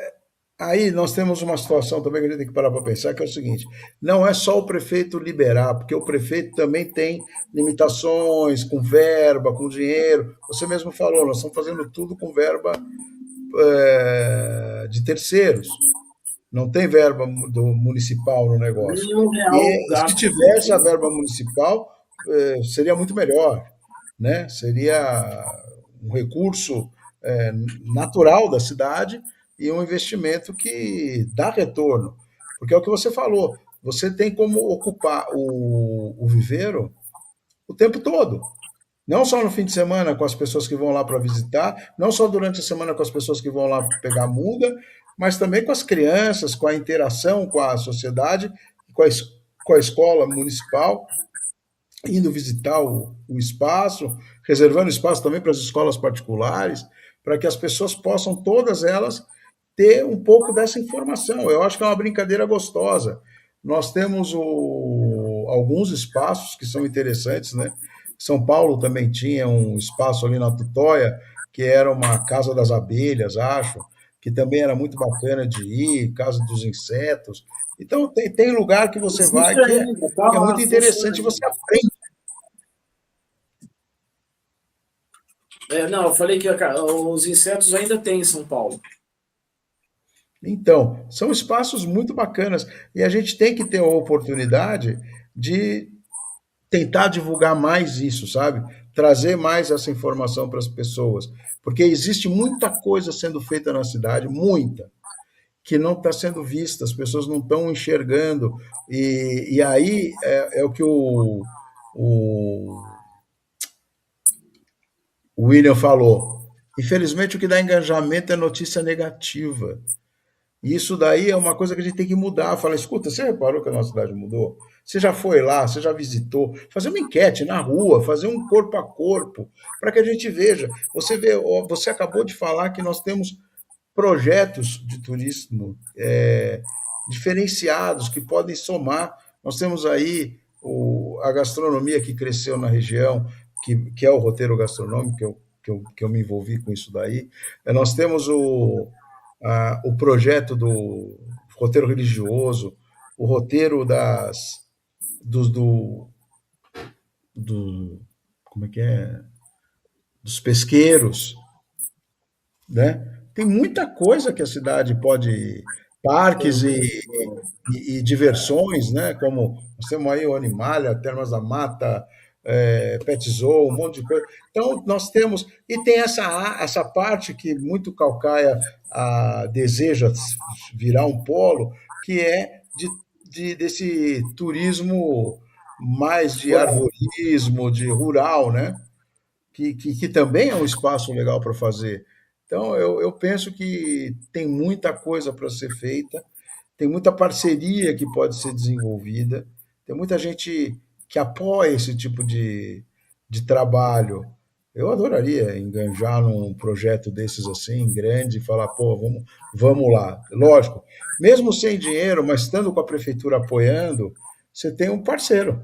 aí nós temos uma situação também que a gente tem que parar para pensar, que é o seguinte: não é só o prefeito liberar, porque o prefeito também tem limitações com verba, com dinheiro. Você mesmo falou, nós estamos fazendo tudo com verba de terceiros. Não tem verba do municipal no negócio. Nenhum real E se gasto tivesse a público. verba municipal, seria muito melhor, né? Seria um recurso natural da cidade e um investimento que dá retorno. Porque é o que você falou, você tem como ocupar o viveiro o tempo todo. Não só no fim de semana com as pessoas que vão lá para visitar, não só durante a semana com as pessoas que vão lá pegar muda, mas também com as crianças, com a interação com a sociedade, com a, com a escola municipal, indo visitar o espaço, reservando espaço também para as escolas particulares, para que as pessoas possam, todas elas, ter um pouco dessa informação. Eu acho que é uma brincadeira gostosa. Nós temos alguns espaços que são interessantes, né? São Paulo também tinha um espaço ali na Tutóia, que era uma casa das abelhas, acho, que também era muito bacana de ir, casa dos insetos. Então, tem lugar que você vai Existe ainda, tá que é lá, muito funciona interessante, ainda. você aprende. Não, eu falei que os insetos ainda tem em São Paulo. Então, são espaços muito bacanas e a gente tem que ter a oportunidade de tentar divulgar mais isso, sabe? Trazer mais essa informação para as pessoas, porque existe muita coisa sendo feita na cidade, muita, que não está sendo vista, as pessoas não estão enxergando, e aí é o que o William falou. Infelizmente, o que dá engajamento é notícia negativa. E isso daí é uma coisa que a gente tem que mudar. Fala, escuta, você reparou que a nossa cidade mudou? Você já foi lá, você já visitou? Fazer uma enquete na rua, fazer um corpo a corpo, para que a gente veja. Você vê, você acabou de falar que nós temos projetos de turismo diferenciados que podem somar. Nós temos aí a gastronomia que cresceu na região, que é o roteiro gastronômico, que eu me envolvi com isso daí. Nós temos o projeto do roteiro religioso, o roteiro do, do como é que é? Dos pesqueiros, né? Tem muita coisa que a cidade pode, Tem parques muita coisa. e diversões, né? Como nós temos aí o Animalia, Termas da Mata, Pet Zoo, um monte de coisa. Então, nós temos, e tem essa parte que muito Calcaia deseja virar um polo, que é desse turismo mais de Rural. arvorismo, de rural, né? Que também é um espaço legal para fazer. Então, eu penso que tem muita coisa para ser feita, tem muita parceria que pode ser desenvolvida, tem muita gente que apoia esse tipo de trabalho. Eu adoraria enganjar num projeto desses assim, grande, e falar, pô, vamos lá. Lógico, mesmo sem dinheiro, mas estando com a prefeitura apoiando, você tem um parceiro.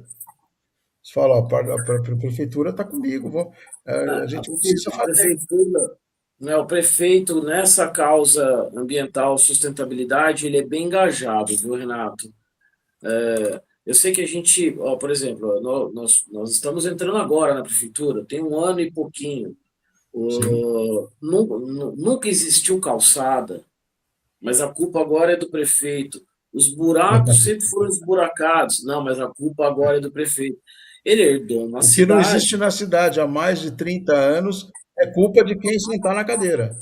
Você fala, ó, a prefeitura está comigo, a gente não precisa A fazer. prefeitura, né, o prefeito nessa causa ambiental, sustentabilidade, ele é bem engajado, viu, Renato? Eu sei que a gente, ó, por exemplo, nós estamos entrando agora na prefeitura, tem um ano e pouquinho. Sim. Nunca existiu calçada, mas a culpa agora é do prefeito. Os buracos sempre foram esburacados. Não, mas a culpa agora é do prefeito. Ele herdou uma O que não existe cidade. na cidade há mais de 30 anos é culpa de quem sentar na cadeira.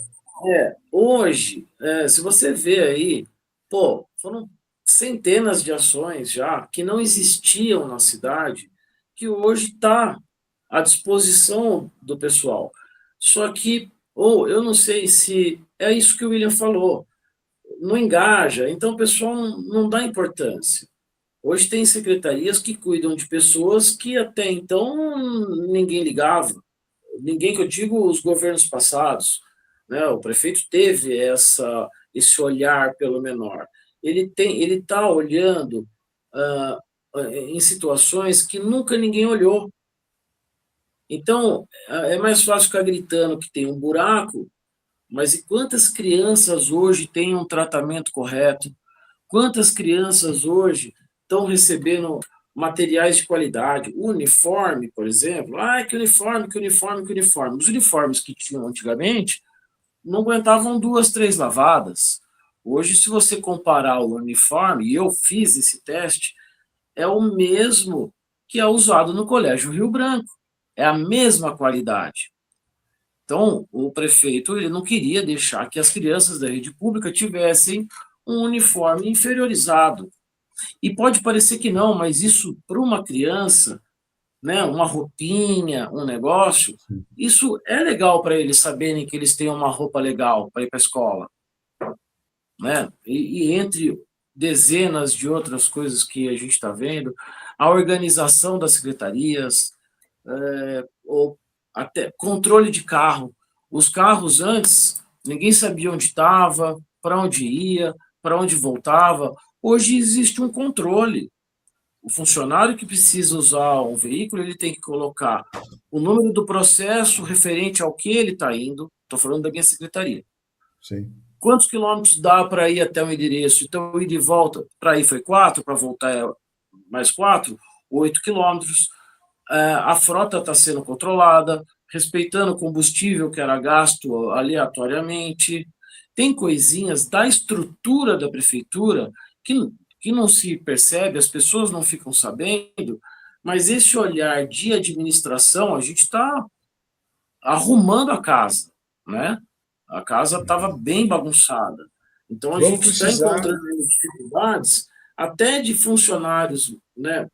Hoje, se você vê aí, pô, foram centenas de ações já que não existiam na cidade, que hoje está à disposição do pessoal. Só que, ou eu não sei se é isso que o William falou, não engaja, então o pessoal não dá importância. Hoje tem secretarias que cuidam de pessoas que até então ninguém ligava. Ninguém que eu digo os governos passados, né? O prefeito teve esse olhar pelo menor. Ele está olhando ah, em situações que nunca ninguém olhou. Então é mais fácil ficar gritando que tem um buraco, mas e quantas crianças hoje têm um tratamento correto? Quantas crianças hoje estão recebendo materiais de qualidade? O uniforme, por exemplo. Ah, que uniforme, que uniforme, que uniforme. Os uniformes que tinham antigamente não aguentavam duas, três lavadas. Hoje, se você comparar o uniforme, e eu fiz esse teste, é o mesmo que é usado no Colégio Rio Branco. É a mesma qualidade. Então, o prefeito ele não queria deixar que as crianças da rede pública tivessem um uniforme inferiorizado. E pode parecer que não, mas isso para uma criança, né, uma roupinha, um negócio, isso é legal para eles saberem que eles têm uma roupa legal para ir para a escola, né? E entre dezenas de outras coisas que a gente está vendo, a organização das secretarias, ou até controle de carro. Os carros antes, ninguém sabia onde estava, para onde ia, para onde voltava. Hoje existe um controle. O funcionário que precisa usar um veículo, ele tem que colocar o número do processo referente ao que ele está indo. Estou falando da minha secretaria. Sim. Quantos quilômetros dá para ir até o endereço? Então, ir de volta, para ir foi 4, para voltar é mais 4, 8 quilômetros. A frota está sendo controlada, respeitando o combustível que era gasto aleatoriamente. Tem coisinhas da estrutura da prefeitura que, que não se percebe, as pessoas não ficam sabendo, mas esse olhar de administração, a gente está arrumando a casa, né? A casa estava bem bagunçada. Então, a Vamos gente está precisar. encontrando dificuldades, até de funcionários, né?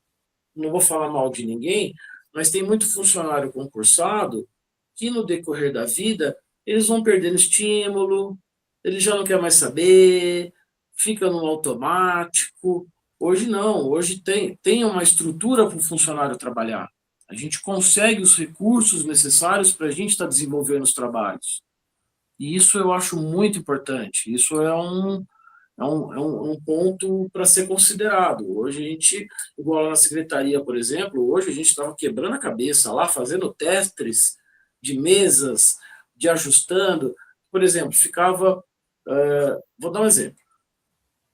Não vou falar mal de ninguém, mas tem muito funcionário concursado que no decorrer da vida eles vão perdendo estímulo, ele já não quer mais saber, fica no automático. Hoje não, hoje tem uma estrutura para o funcionário trabalhar. A gente consegue os recursos necessários para a gente estar desenvolvendo os trabalhos. E isso eu acho muito importante. Isso é um ponto para ser considerado. Hoje a gente, igual lá na secretaria, por exemplo, hoje a gente estava quebrando a cabeça lá, fazendo testes de mesas, de ajustando. Por exemplo, ficava. Vou dar um exemplo.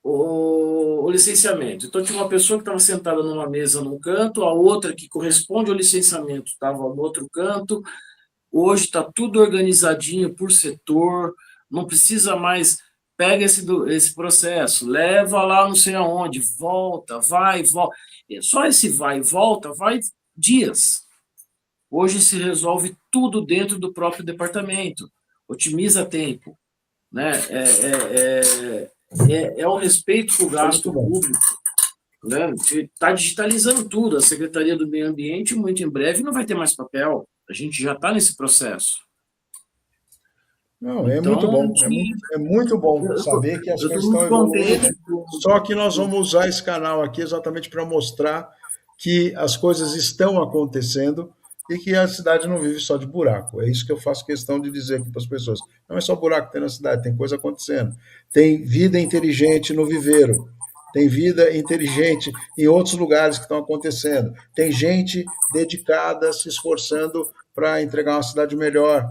O licenciamento. Então, tinha uma pessoa que estava sentada numa mesa num canto, a outra que corresponde ao licenciamento estava no outro canto. Hoje está tudo organizadinho por setor, não precisa mais. Pega esse processo, leva lá não sei aonde, volta, vai, volta. Só esse vai e volta vai dias. Hoje se resolve tudo dentro do próprio departamento, otimiza tempo. Né? É o respeito com o Muito gasto bom. público. Né? Está digitalizando tudo. A Secretaria do Meio Ambiente, muito em breve, não vai ter mais papel. A gente já está nesse processo. Não, é muito Então, bom. É muito bom saber que as eu estou coisas estão muito evoluindo. contente com. Só que nós vamos usar esse canal aqui exatamente para mostrar que as coisas estão acontecendo, e que a cidade não vive só de buraco. É isso que eu faço questão de dizer aqui para as pessoas. Não é só buraco que tem na cidade, tem coisa acontecendo. Tem vida inteligente no viveiro. Tem vida inteligente em outros lugares que estão acontecendo. Tem gente dedicada, se esforçando para entregar uma cidade melhor,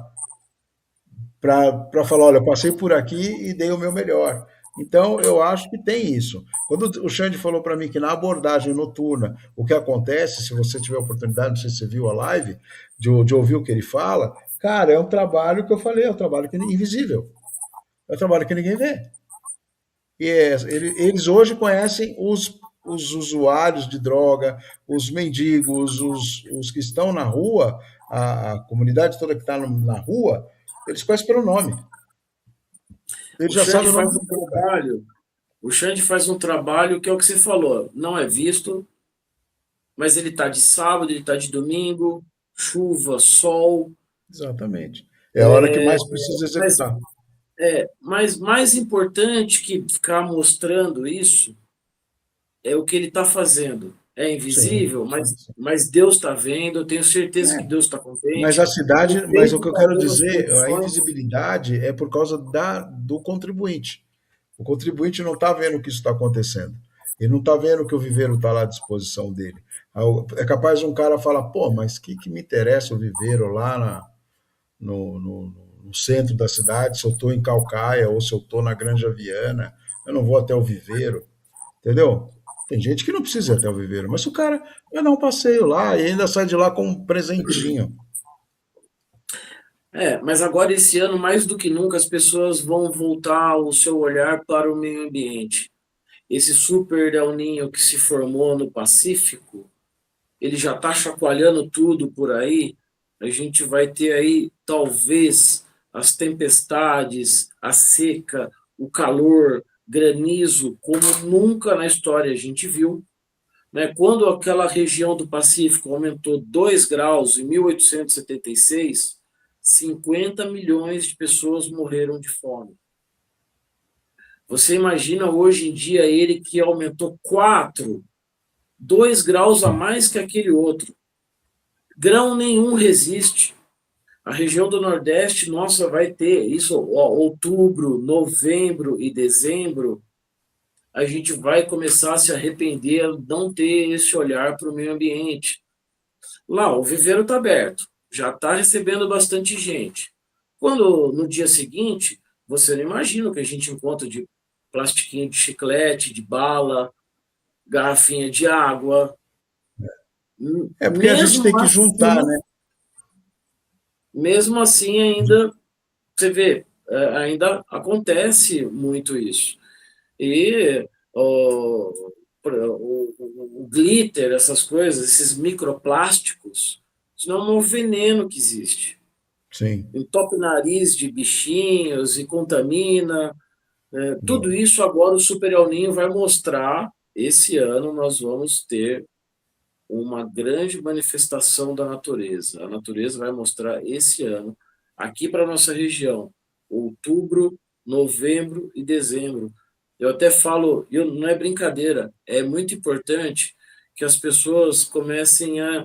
para falar, olha, eu passei por aqui e dei o meu melhor. Então, eu acho que tem isso. Quando o Xande falou para mim que na abordagem noturna, o que acontece, se você tiver oportunidade, não sei se você viu a live, de ouvir o que ele fala, cara, é um trabalho que eu falei, é um trabalho que, invisível. É um trabalho que ninguém vê. Eles hoje conhecem os usuários de droga, os mendigos, os que estão na rua, a comunidade toda que está na rua, eles conhecem pelo nome. Ele O já Xande sabe o nome faz do um cara. trabalho, o Xande faz um trabalho que é o que você falou, não é visto, mas ele está de sábado, ele está de domingo, chuva, sol, Exatamente. É a hora que mais precisa mas executar. mais importante que ficar mostrando isso é o que ele está fazendo. É Sim, invisível, sim, sim. mas Deus está vendo, eu tenho certeza que É, Deus está mas a contente. O cidade, mas o prefeito que eu está quero dando as dizer, a condições. invisibilidade é por causa do contribuinte. O contribuinte não está vendo que isso está acontecendo. Ele não está vendo que o viveiro está lá à disposição dele. É capaz um cara falar, pô, mas que me interessa o viveiro lá no centro da cidade, se eu estou em Calcaia ou se eu estou na Granja Viana, eu não vou até o viveiro, entendeu? Tem gente que não precisa ir até o viveiro, mas se o cara vai dar um passeio lá e ainda sai de lá com um presentinho. Mas agora esse ano, mais do que nunca, as pessoas vão voltar o seu olhar para o meio ambiente. Esse super El Niño que se formou no Pacífico, ele já está chacoalhando tudo por aí. A gente vai ter aí, talvez, as tempestades, a seca, o calor, granizo, como nunca na história a gente viu. Né? Quando aquela região do Pacífico aumentou 2 graus em 1876, 50 milhões de pessoas morreram de fome. Você imagina hoje em dia ele que aumentou 4, 2 graus a mais que aquele outro. Grão nenhum resiste. A região do Nordeste, nossa, vai ter isso, ó, outubro, novembro e dezembro, a gente vai começar a se arrepender de não ter esse olhar para o meio ambiente. Lá, o viveiro está aberto, já está recebendo bastante gente. Quando no dia seguinte, você não imagina o que a gente encontra de plastiquinho de chiclete, de bala, garrafinha de água. É porque a gente tem Mesmo que juntar, assim, né? mesmo assim ainda, você vê, ainda acontece muito isso. E o glitter, essas coisas, esses microplásticos, isso não é um veneno que existe. Sim. Entope o nariz de bichinhos e contamina. Tudo É. isso agora o Super El Niño vai mostrar. Esse ano nós vamos ter uma grande manifestação da natureza. A natureza vai mostrar esse ano, aqui para a nossa região, outubro, novembro e dezembro. Eu até falo, não é brincadeira, é muito importante que as pessoas comecem a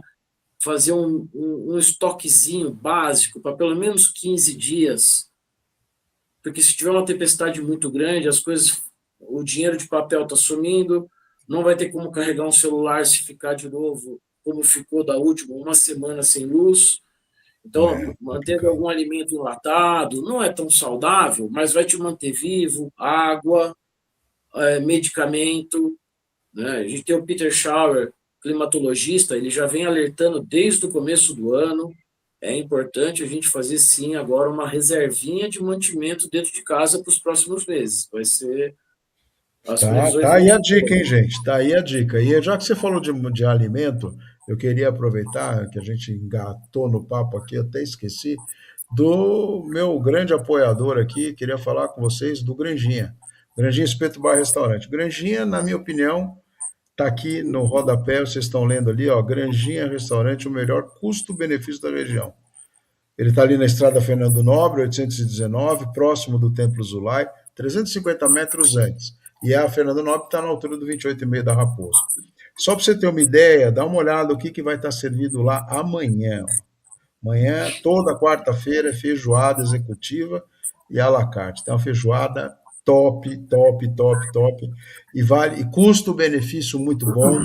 fazer um estoquezinho básico para pelo menos 15 dias, porque se tiver uma tempestade muito grande, as coisas, o dinheiro de papel está sumindo, não vai ter como carregar um celular se ficar de novo como ficou da última, uma semana sem luz. Então, É mantendo complicado. algum alimento enlatado não é tão saudável, mas vai te manter vivo, água, medicamento. Né? A gente tem o Peter Schauer, climatologista, ele já vem alertando desde o começo do ano. É importante a gente fazer, sim, agora uma reservinha de mantimento dentro de casa para os próximos meses. As previsões Tá vão aí a ser dica, hein, boas. gente? Tá aí a dica. E já que você falou de alimento, eu queria aproveitar que a gente engatou no papo aqui, até esqueci, do meu grande apoiador aqui, queria falar com vocês do Granjinha. Granjinha Espeto Bar Restaurante. Granjinha, na minha opinião, está aqui no rodapé, vocês estão lendo ali, ó, Granjinha Restaurante, o melhor custo-benefício da região. Ele está ali na Estrada Fernando Nobre, 819, próximo do Templo Zulai, 350 metros antes. E a Fernando Nobre está na altura do 28,5 da Raposo. Só para você ter uma ideia, dá uma olhada o que vai estar servido lá amanhã. Amanhã, toda quarta-feira, é feijoada executiva e à la carte. Tem uma feijoada top, top, top, top. E custo-benefício muito bom.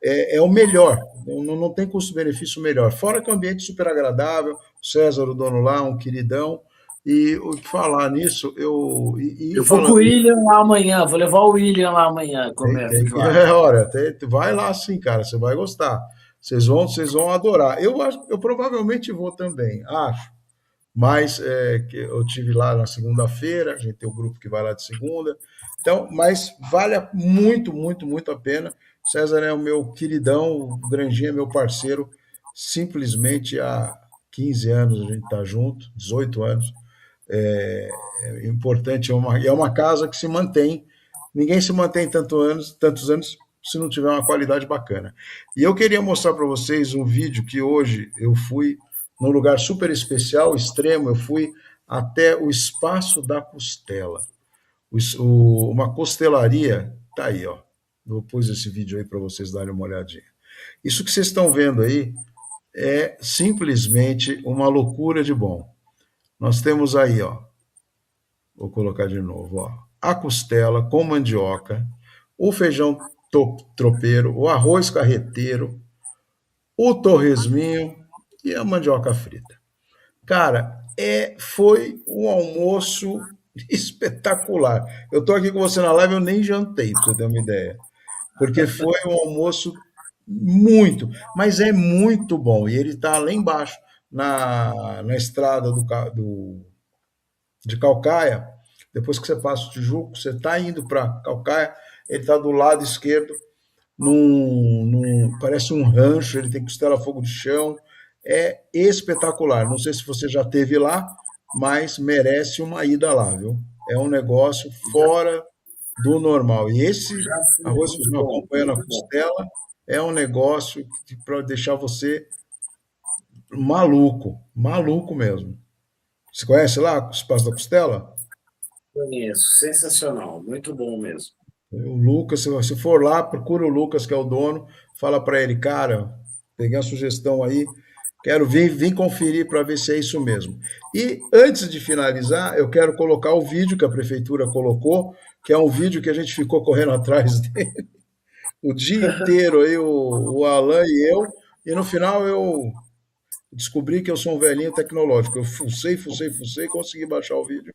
É o melhor, não tem custo-benefício melhor. Fora que é um ambiente super agradável, o César, o dono lá, um queridão. E o que falar nisso, Eu vou com o falando isso, William lá amanhã, vou levar o William lá amanhã comer a feijoada. olha, vai lá sim, cara, você vai gostar. Vocês vão adorar. Eu provavelmente vou também, acho. Mas que eu tive lá na segunda-feira, a gente tem o grupo que vai lá de segunda. Então, mas vale muito, muito, muito a pena. O César é o meu queridão, o Granjinha é meu parceiro, simplesmente há 15 anos a gente está junto, 18 anos. É importante, é uma casa que se mantém. Ninguém se mantém tantos anos se não tiver uma qualidade bacana. E eu queria mostrar para vocês um vídeo que hoje eu fui num lugar super especial, extremo, eu fui até o Espaço da Costela. Uma costelaria, tá aí, ó. Eu pus esse vídeo aí para vocês darem uma olhadinha. Isso que vocês estão vendo aí é simplesmente uma loucura de bom. Nós temos aí, ó, vou colocar de novo, ó, a costela com mandioca, o feijão tropeiro, o arroz carreteiro, o torresminho e a mandioca frita. Cara, foi um almoço espetacular. Eu estou aqui com você na live, eu nem jantei, para você ter uma ideia. Porque foi um almoço mas é muito bom. E ele está lá embaixo, na estrada de Calcaia. Depois que você passa o Tijuco, você está indo para Calcaia, ele está do lado esquerdo, parece um rancho, ele tem costela fogo de chão, é espetacular. Não sei se você já teve lá, mas merece uma ida lá, viu? É um negócio fora do normal. E esse Já fui, arroz e muito feijão bom, acompanhando a muito bom. costela é um negócio para deixar você maluco, maluco mesmo. Você conhece lá o Espaço da Costela? Conheço, sensacional, muito bom mesmo. O Lucas, se for lá, procura o Lucas, que é o dono, fala para ele, cara, peguei a sugestão aí, quero vir conferir para ver se é isso mesmo. E antes de finalizar, eu quero colocar o vídeo que a prefeitura colocou, que é um vídeo que a gente ficou correndo atrás dele o dia inteiro aí, o Alan e eu, e no final eu descobri que eu sou um velhinho tecnológico. Eu fucei, fucei, fucei, consegui baixar o vídeo.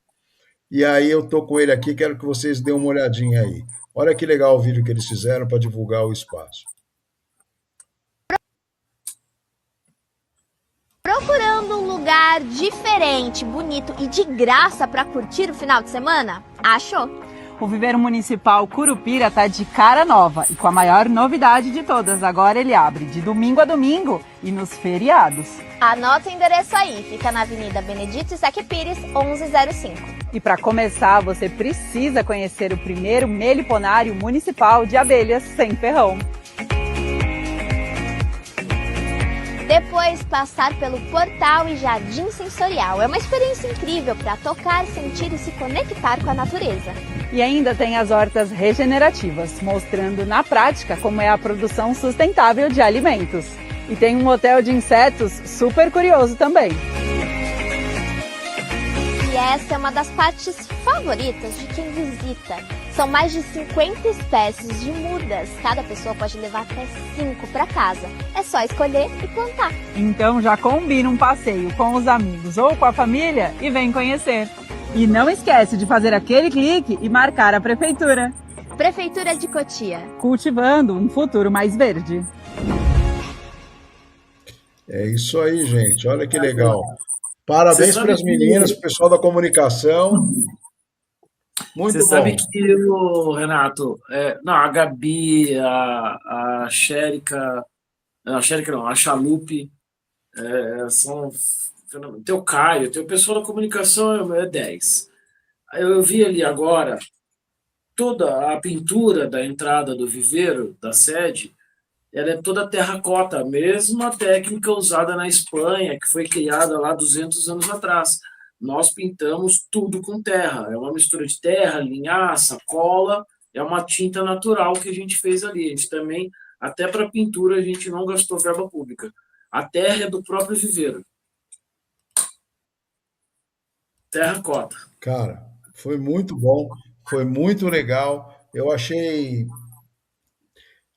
E aí eu tô com ele aqui, quero que vocês dêem uma olhadinha aí. Olha que legal o vídeo que eles fizeram para divulgar o espaço. Procurando um lugar diferente, bonito e de graça para curtir o final de semana? Achou? O Viveiro Municipal Curupira está de cara nova e com a maior novidade de todas. Agora ele abre de domingo a domingo e nos feriados. Anota o endereço aí, fica na Avenida Benedito Isaac Pires, 1105. E para começar, você precisa conhecer o primeiro meliponário municipal de abelhas sem ferrão. Depois, passar pelo Portal e Jardim Sensorial. É uma experiência incrível para tocar, sentir e se conectar com a natureza. E ainda tem as hortas regenerativas, mostrando na prática como é a produção sustentável de alimentos. E tem um hotel de insetos super curioso também. E essa é uma das partes favoritas de quem visita. São mais de 50 espécies de mudas. Cada pessoa pode levar até 5 para casa. É só escolher e plantar. Então já combina um passeio com os amigos ou com a família e vem conhecer. E não esquece de fazer aquele clique e marcar a prefeitura. Prefeitura de Cotia. Cultivando um futuro mais verde. É isso aí, gente. Olha que legal. Parabéns Você para sabe as meninas, para o pessoal da comunicação. Você Muito sabe bom. que o Renato, não, a Gabi, a Xérica, não, a Xérica não, a Chalupe, são tem o Caio, tem o pessoal da comunicação, é 10. Eu vi ali agora toda a pintura da entrada do viveiro, da sede, ela é toda terracota, a mesma técnica usada na Espanha, que foi criada lá 200 anos atrás. Nós pintamos tudo com terra, é uma mistura de terra, linhaça, cola, é uma tinta natural que a gente fez ali. A gente também Até para pintura a gente não gastou verba pública. A terra é do próprio viveiro. Terra cota. Cara, foi muito bom, foi muito legal. Eu achei.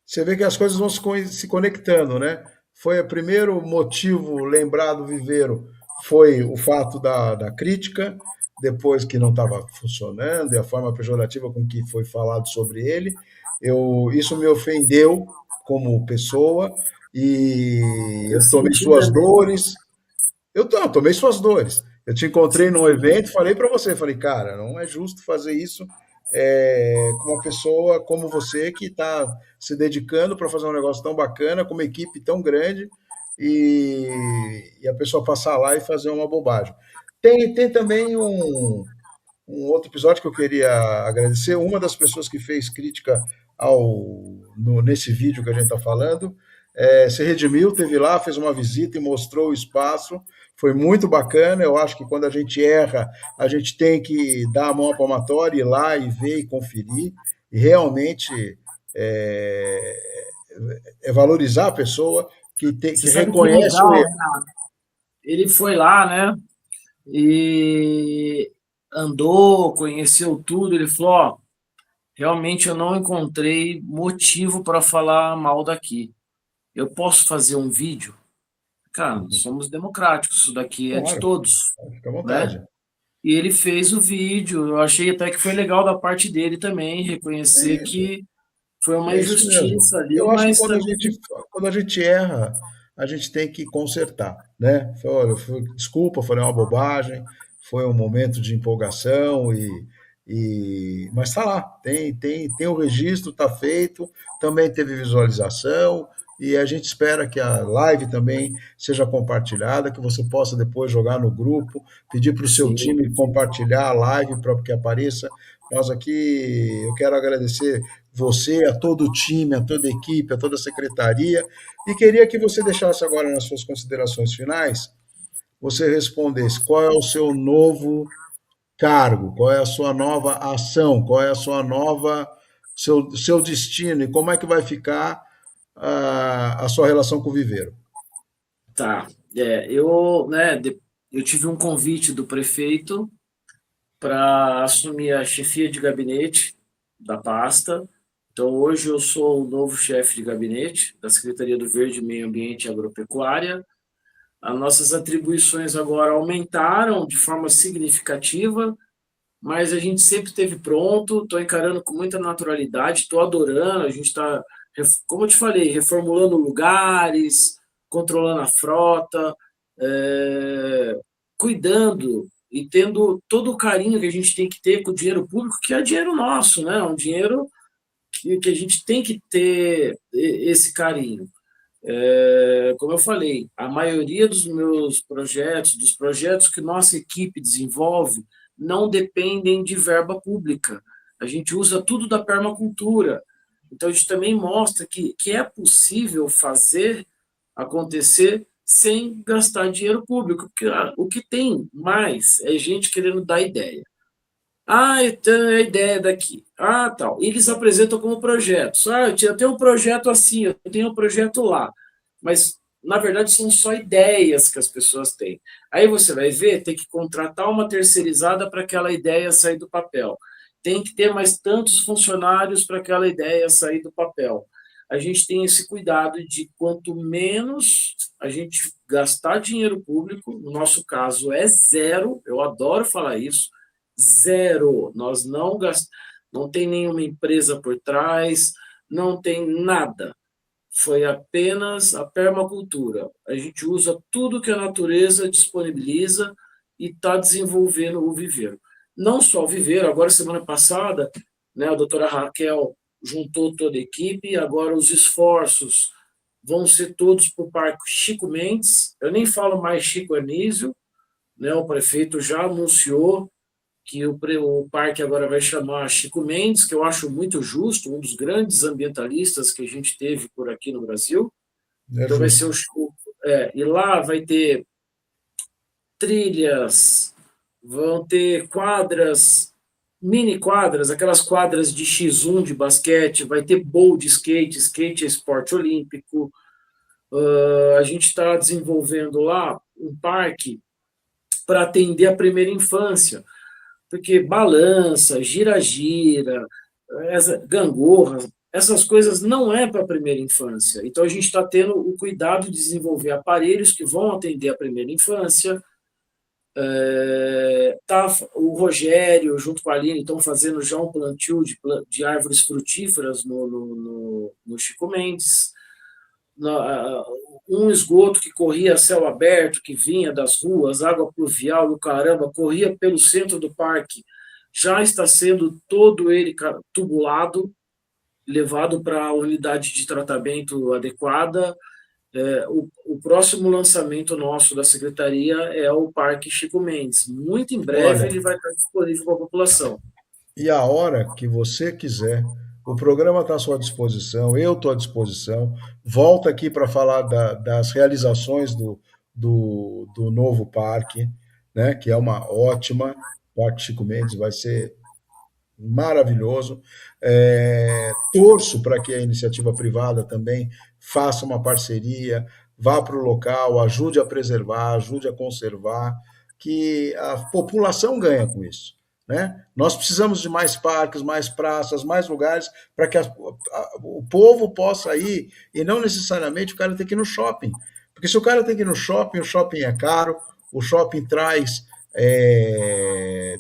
Você vê que as coisas vão se conectando, né? Foi o primeiro motivo lembrado do Viveiro foi o fato da crítica, depois que não estava funcionando e a forma pejorativa com que foi falado sobre ele. Isso me ofendeu como pessoa e Eu eu tomei senti suas também. dores. Eu tomei suas dores. Eu te encontrei num Senti. evento, falei para você, falei, cara, não é justo fazer isso com uma pessoa como você que está se dedicando para fazer um negócio tão bacana, com uma equipe tão grande, e a pessoa passar lá e fazer uma bobagem. Tem também um outro episódio que eu queria agradecer. Uma das pessoas que fez crítica nesse vídeo que a gente está falando se redimiu, teve lá, fez uma visita e mostrou o espaço. Foi muito bacana. Eu acho que quando a gente erra, a gente tem que dar a mão à palmatória, ir lá e ver e conferir. E realmente é, valorizar a pessoa Você que sabe que reconhece o legal, erro. né? Ele foi lá, né? E andou, conheceu tudo. Ele falou: ó, realmente eu não encontrei motivo para falar mal daqui. Eu posso fazer um vídeo? Cara, somos democráticos, isso daqui é de Claro, todos, fica à né? vontade. E ele fez o vídeo. Eu achei até que foi legal da parte dele também reconhecer É isso. que foi uma É isso mesmo. injustiça ali, Eu acho que mas também quando a gente erra, a gente tem que consertar, né? Olha, desculpa, falei uma bobagem, foi um momento de empolgação mas tá lá, tem o registro, tá feito, também teve visualização e a gente espera que a live também seja compartilhada, que você possa depois jogar no grupo, pedir para o seu sim, time compartilhar a live para que apareça. Nós aqui, eu quero agradecer você, a todo o time, a toda a equipe, a toda a secretaria, e queria que você deixasse agora nas suas considerações finais, você respondesse qual é o seu novo cargo, qual é a sua nova ação, qual é a sua nova, seu destino e como é que vai ficar a sua relação com o viveiro. tá. Eu, né, eu tive um convite do prefeito para assumir a chefia de gabinete da pasta. Então, hoje eu sou o novo chefe de gabinete da Secretaria do Verde, Meio Ambiente e Agropecuária. As nossas atribuições agora aumentaram de forma significativa, mas a gente sempre esteve pronto, estou encarando com muita naturalidade, estou adorando, a gente está, como eu te falei, reformulando lugares, controlando a frota, cuidando e tendo todo o carinho que a gente tem que ter com o dinheiro público, que é dinheiro nosso, né? Um dinheiro que a gente tem que ter esse carinho. Como eu falei, a maioria dos meus projetos, dos projetos que nossa equipe desenvolve, não dependem de verba pública. A gente usa tudo da permacultura. Então, a gente também mostra que é possível fazer acontecer sem gastar dinheiro público, porque o que tem mais é gente querendo dar ideia. Ah, eu tenho a ideia daqui. Ah, tal. Eles apresentam como projetos. Ah, eu tenho um projeto assim, eu tenho um projeto lá. Mas, na verdade, são só ideias que as pessoas têm. Aí você vai ver, tem que contratar uma terceirizada para aquela ideia sair do papel. Tem que ter mais tantos funcionários para aquela ideia sair do papel. A gente tem esse cuidado de quanto menos a gente gastar dinheiro público, no nosso caso é zero, eu adoro falar isso, zero. Nós não gastamos, não tem nenhuma empresa por trás, não tem nada. Foi apenas a permacultura. A gente usa tudo que a natureza disponibiliza e está desenvolvendo o viveiro. Não só o viveiro, agora semana passada, né, a doutora Raquel juntou toda a equipe, agora os esforços vão ser todos para o Parque Chico Mendes. Eu nem falo mais Chico Anísio, né, o prefeito já anunciou que o parque agora vai chamar Chico Mendes, que eu acho muito justo, um dos grandes ambientalistas que a gente teve por aqui no Brasil. É Então vai ser justo. e lá vai ter trilhas, vão ter quadras mini quadras, aquelas quadras de X1 de basquete, vai ter bowl de skate, skate é esporte olímpico. A gente está desenvolvendo lá um parque para atender a primeira infância, porque balança, gira-gira, gangorra, essas coisas não é para a primeira infância. Então, a gente está tendo o cuidado de desenvolver aparelhos que vão atender a primeira infância. O Rogério, junto com a Aline, estão fazendo já um plantio de árvores frutíferas no Chico Mendes. Um esgoto que corria a céu aberto, que vinha das ruas, água pluvial, o caramba, corria pelo centro do parque, já está sendo todo ele tubulado, levado para a unidade de tratamento adequada. O próximo lançamento nosso da Secretaria é o Parque Chico Mendes. Muito em breve ele vai estar disponível para a população. E a hora que você quiser, o programa está à sua disposição, eu estou à disposição. Volta aqui para falar das realizações do novo parque, né, que é uma ótima. O Parque Chico Mendes vai ser maravilhoso. Torço para que a iniciativa privada também faça uma parceria, vá para o local, ajude a preservar, ajude a conservar, que a população ganha com isso. Né? Nós precisamos de mais parques, mais praças, mais lugares para que o povo possa ir e não necessariamente o cara tem que ir no shopping. Porque se o cara tem que ir no shopping, o shopping é caro, o shopping traz.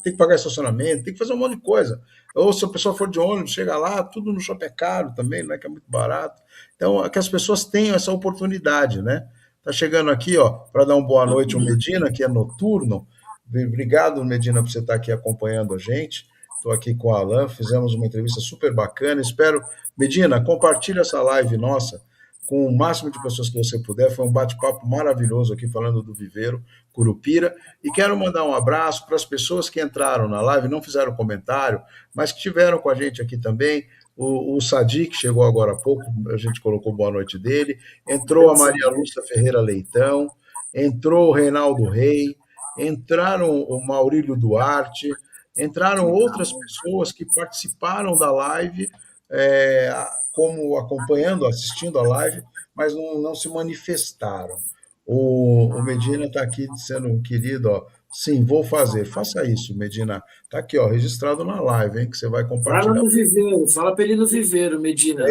Tem que pagar estacionamento, tem que fazer um monte de coisa. Ou se a pessoa for de ônibus, chega lá, tudo no shopping é caro também, não é que é muito barato. Então, é que as pessoas tenham essa oportunidade, né? Tá chegando aqui, ó, para dar uma boa noite, o Medina, que é noturno. Obrigado, Medina, por você estar aqui acompanhando a gente. Estou aqui com o Alan, fizemos uma entrevista super bacana. Espero, Medina, compartilhe essa live nossa com o máximo de pessoas que você puder. Foi um bate-papo maravilhoso aqui falando do Viveiro Curupira. E quero mandar um abraço para as pessoas que entraram na live, não fizeram comentário, mas que estiveram com a gente aqui também. O Sadi, que chegou agora há pouco, a gente colocou boa noite dele. Entrou a Maria Lúcia Ferreira Leitão, entrou o Reinaldo Rei, entraram o Maurílio Duarte, entraram outras pessoas que participaram da live, como acompanhando, assistindo a live, mas não se manifestaram. O Medina está aqui sendo um querido, ó, sim, vou fazer. Faça isso, Medina. Está aqui, ó, registrado na live, hein, que você vai compartilhar. Fala no Viveiro, fala para ele no Viveiro, Medina.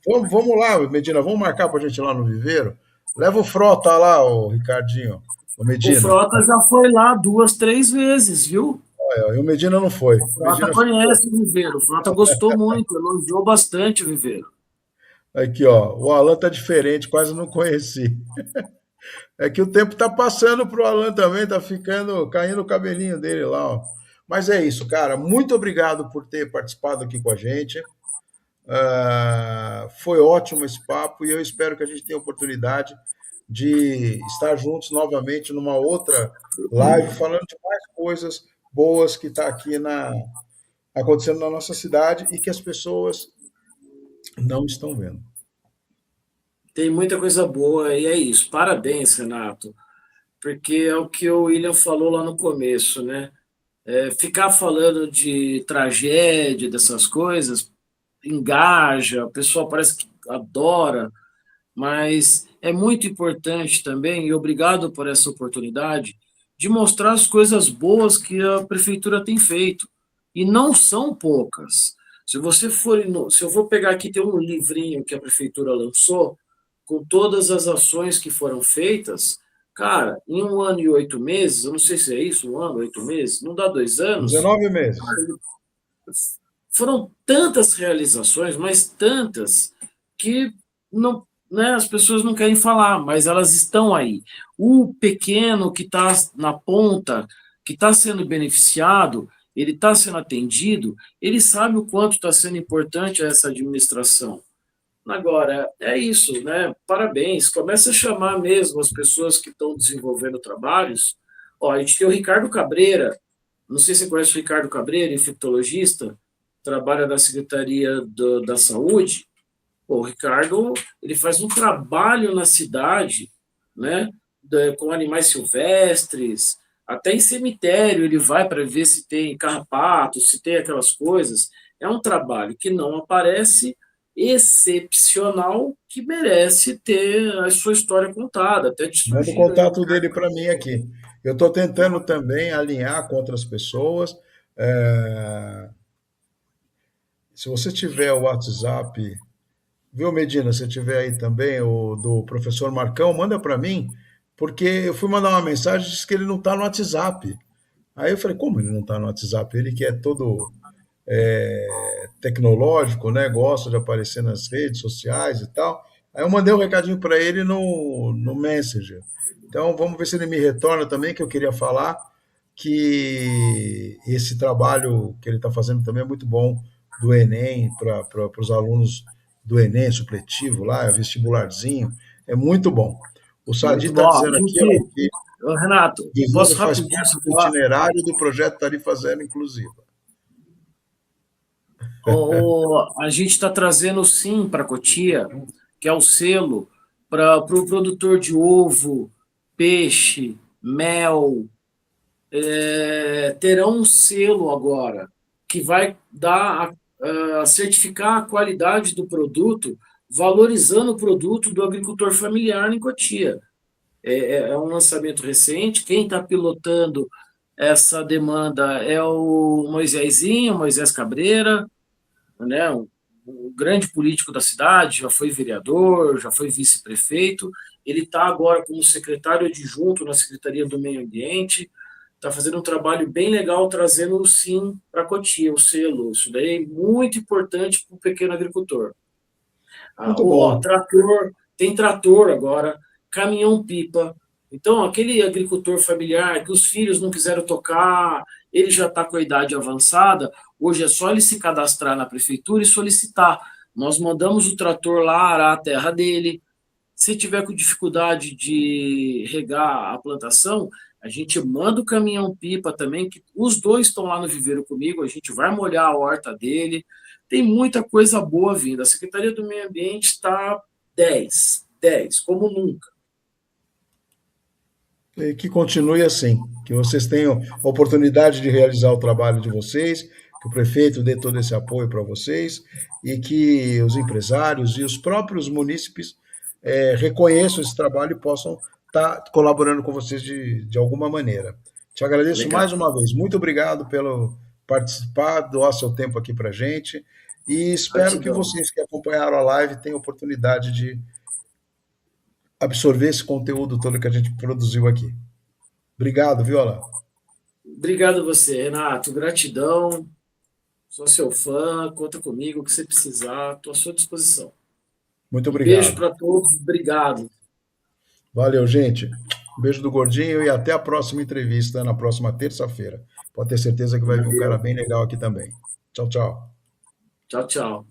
Vamos lá, Medina, vamos marcar para a gente ir lá no Viveiro? Leva o Frota lá, o Ricardinho. O Frota já foi lá 2, 3 vezes, viu? E o Medina não foi. O Frota conhece o Viveiro, o Frota gostou muito, elogiou bastante o Viveiro. Aqui, ó, o Alan tá diferente, quase não conheci. É que o tempo tá passando pro Alan também, tá caindo o cabelinho dele lá, ó. Mas é isso, cara. Muito obrigado por ter participado aqui com a gente. Foi ótimo esse papo e eu espero que a gente tenha a oportunidade de estar juntos novamente numa outra live, falando de mais coisas boas que está aqui acontecendo na nossa cidade e que as pessoas não estão vendo. Tem muita coisa boa e é isso. Parabéns, Renato, porque é o que o William falou lá no começo, né? Ficar falando de tragédia, dessas coisas, engaja, o pessoal parece que adora, mas é muito importante também, e obrigado por essa oportunidade, de mostrar as coisas boas que a prefeitura tem feito. E não são poucas. Se eu vou pegar aqui, tem um livrinho que a prefeitura lançou, com todas as ações que foram feitas, cara, em 1 ano e 8 meses, eu não sei se é isso, 1 ano, 8 meses, não dá 2 anos. 19 meses. Foram tantas realizações, mas tantas, que não, né, as pessoas não querem falar, mas elas estão aí. O pequeno que está na ponta, que está sendo beneficiado, ele está sendo atendido, ele sabe o quanto está sendo importante essa administração. Agora, é isso, né? Parabéns. Começa a chamar mesmo as pessoas que estão desenvolvendo trabalhos. Ó, a gente tem o Ricardo Cabreira, não sei se você conhece o Ricardo Cabreira, infectologista, trabalha na Secretaria da Saúde. O Ricardo, ele faz um trabalho na cidade, né, com animais silvestres, Até em cemitério ele vai para ver se tem carrapato, se tem aquelas coisas. É um trabalho que não aparece, excepcional, que merece ter a sua história contada, até te Manda o sugiro aí um contato cara. dele para mim aqui. Eu estou tentando também alinhar com outras pessoas. É, se você tiver o WhatsApp, viu, Medina? Se tiver aí também o do professor Marcão, manda para mim, porque eu fui mandar uma mensagem e disse que ele não está no WhatsApp. Aí eu falei, como ele não está no WhatsApp? Ele que é todo tecnológico, né? Gosta de aparecer nas redes sociais e tal. Aí eu mandei um recadinho para ele no Messenger. Então vamos ver se ele me retorna também, que eu queria falar que esse trabalho que ele está fazendo também é muito bom do Enem, para os alunos do Enem, supletivo lá, vestibularzinho, é muito bom. O Sadi Muito está bom. A dizendo aqui, ó, gente, que Ô, Renato, Guerreiro posso faz rapidinho parte só do falar? itinerário do projeto Tarifa Zero Inclusiva. A gente está trazendo sim para Cotia, que é o selo para o pro produtor de ovo, peixe, mel, terão um selo agora que vai dar certificar a qualidade do produto, valorizando o produto do agricultor familiar em Cotia. É um lançamento recente. Quem está pilotando essa demanda é o Moisésinho, Moisés Cabreira, né, um grande político da cidade, já foi vereador, já foi vice-prefeito. Ele está agora como secretário adjunto na Secretaria do Meio Ambiente, está fazendo um trabalho bem legal, trazendo o SIM para Cotia, o selo. Isso daí é muito importante para o pequeno agricultor. Muito bom. Trator, tem trator agora, caminhão-pipa. Então, aquele agricultor familiar que os filhos não quiseram tocar, ele já está com a idade avançada, hoje é só ele se cadastrar na prefeitura e solicitar. Nós mandamos o trator lá arar a terra dele. Se tiver com dificuldade de regar a plantação, a gente manda o caminhão-pipa também, que os dois estão lá no viveiro comigo, a gente vai molhar a horta dele. Tem muita coisa boa vindo. A Secretaria do Meio Ambiente está 10, como nunca. E que continue assim, que vocês tenham a oportunidade de realizar o trabalho de vocês, que o prefeito dê todo esse apoio para vocês e que os empresários e os próprios munícipes reconheçam esse trabalho e possam estar colaborando com vocês de alguma maneira. Te agradeço Legal. mais uma vez. Muito obrigado pelo participar, doar seu tempo aqui para a gente e espero que Gratidão. vocês que acompanharam a live tenham oportunidade de absorver esse conteúdo todo que a gente produziu aqui. Obrigado, Viola. Obrigado a você, Renato. Gratidão. Sou seu fã. Conta comigo o que você precisar. Estou à sua disposição. Muito E beijo obrigado. para todos. Obrigado. Valeu, gente. Um beijo do Gordinho e até a próxima entrevista na próxima terça-feira. Pode ter certeza que vai vir um cara Valeu. bem legal aqui também. Tchau, tchau. Tchau, tchau.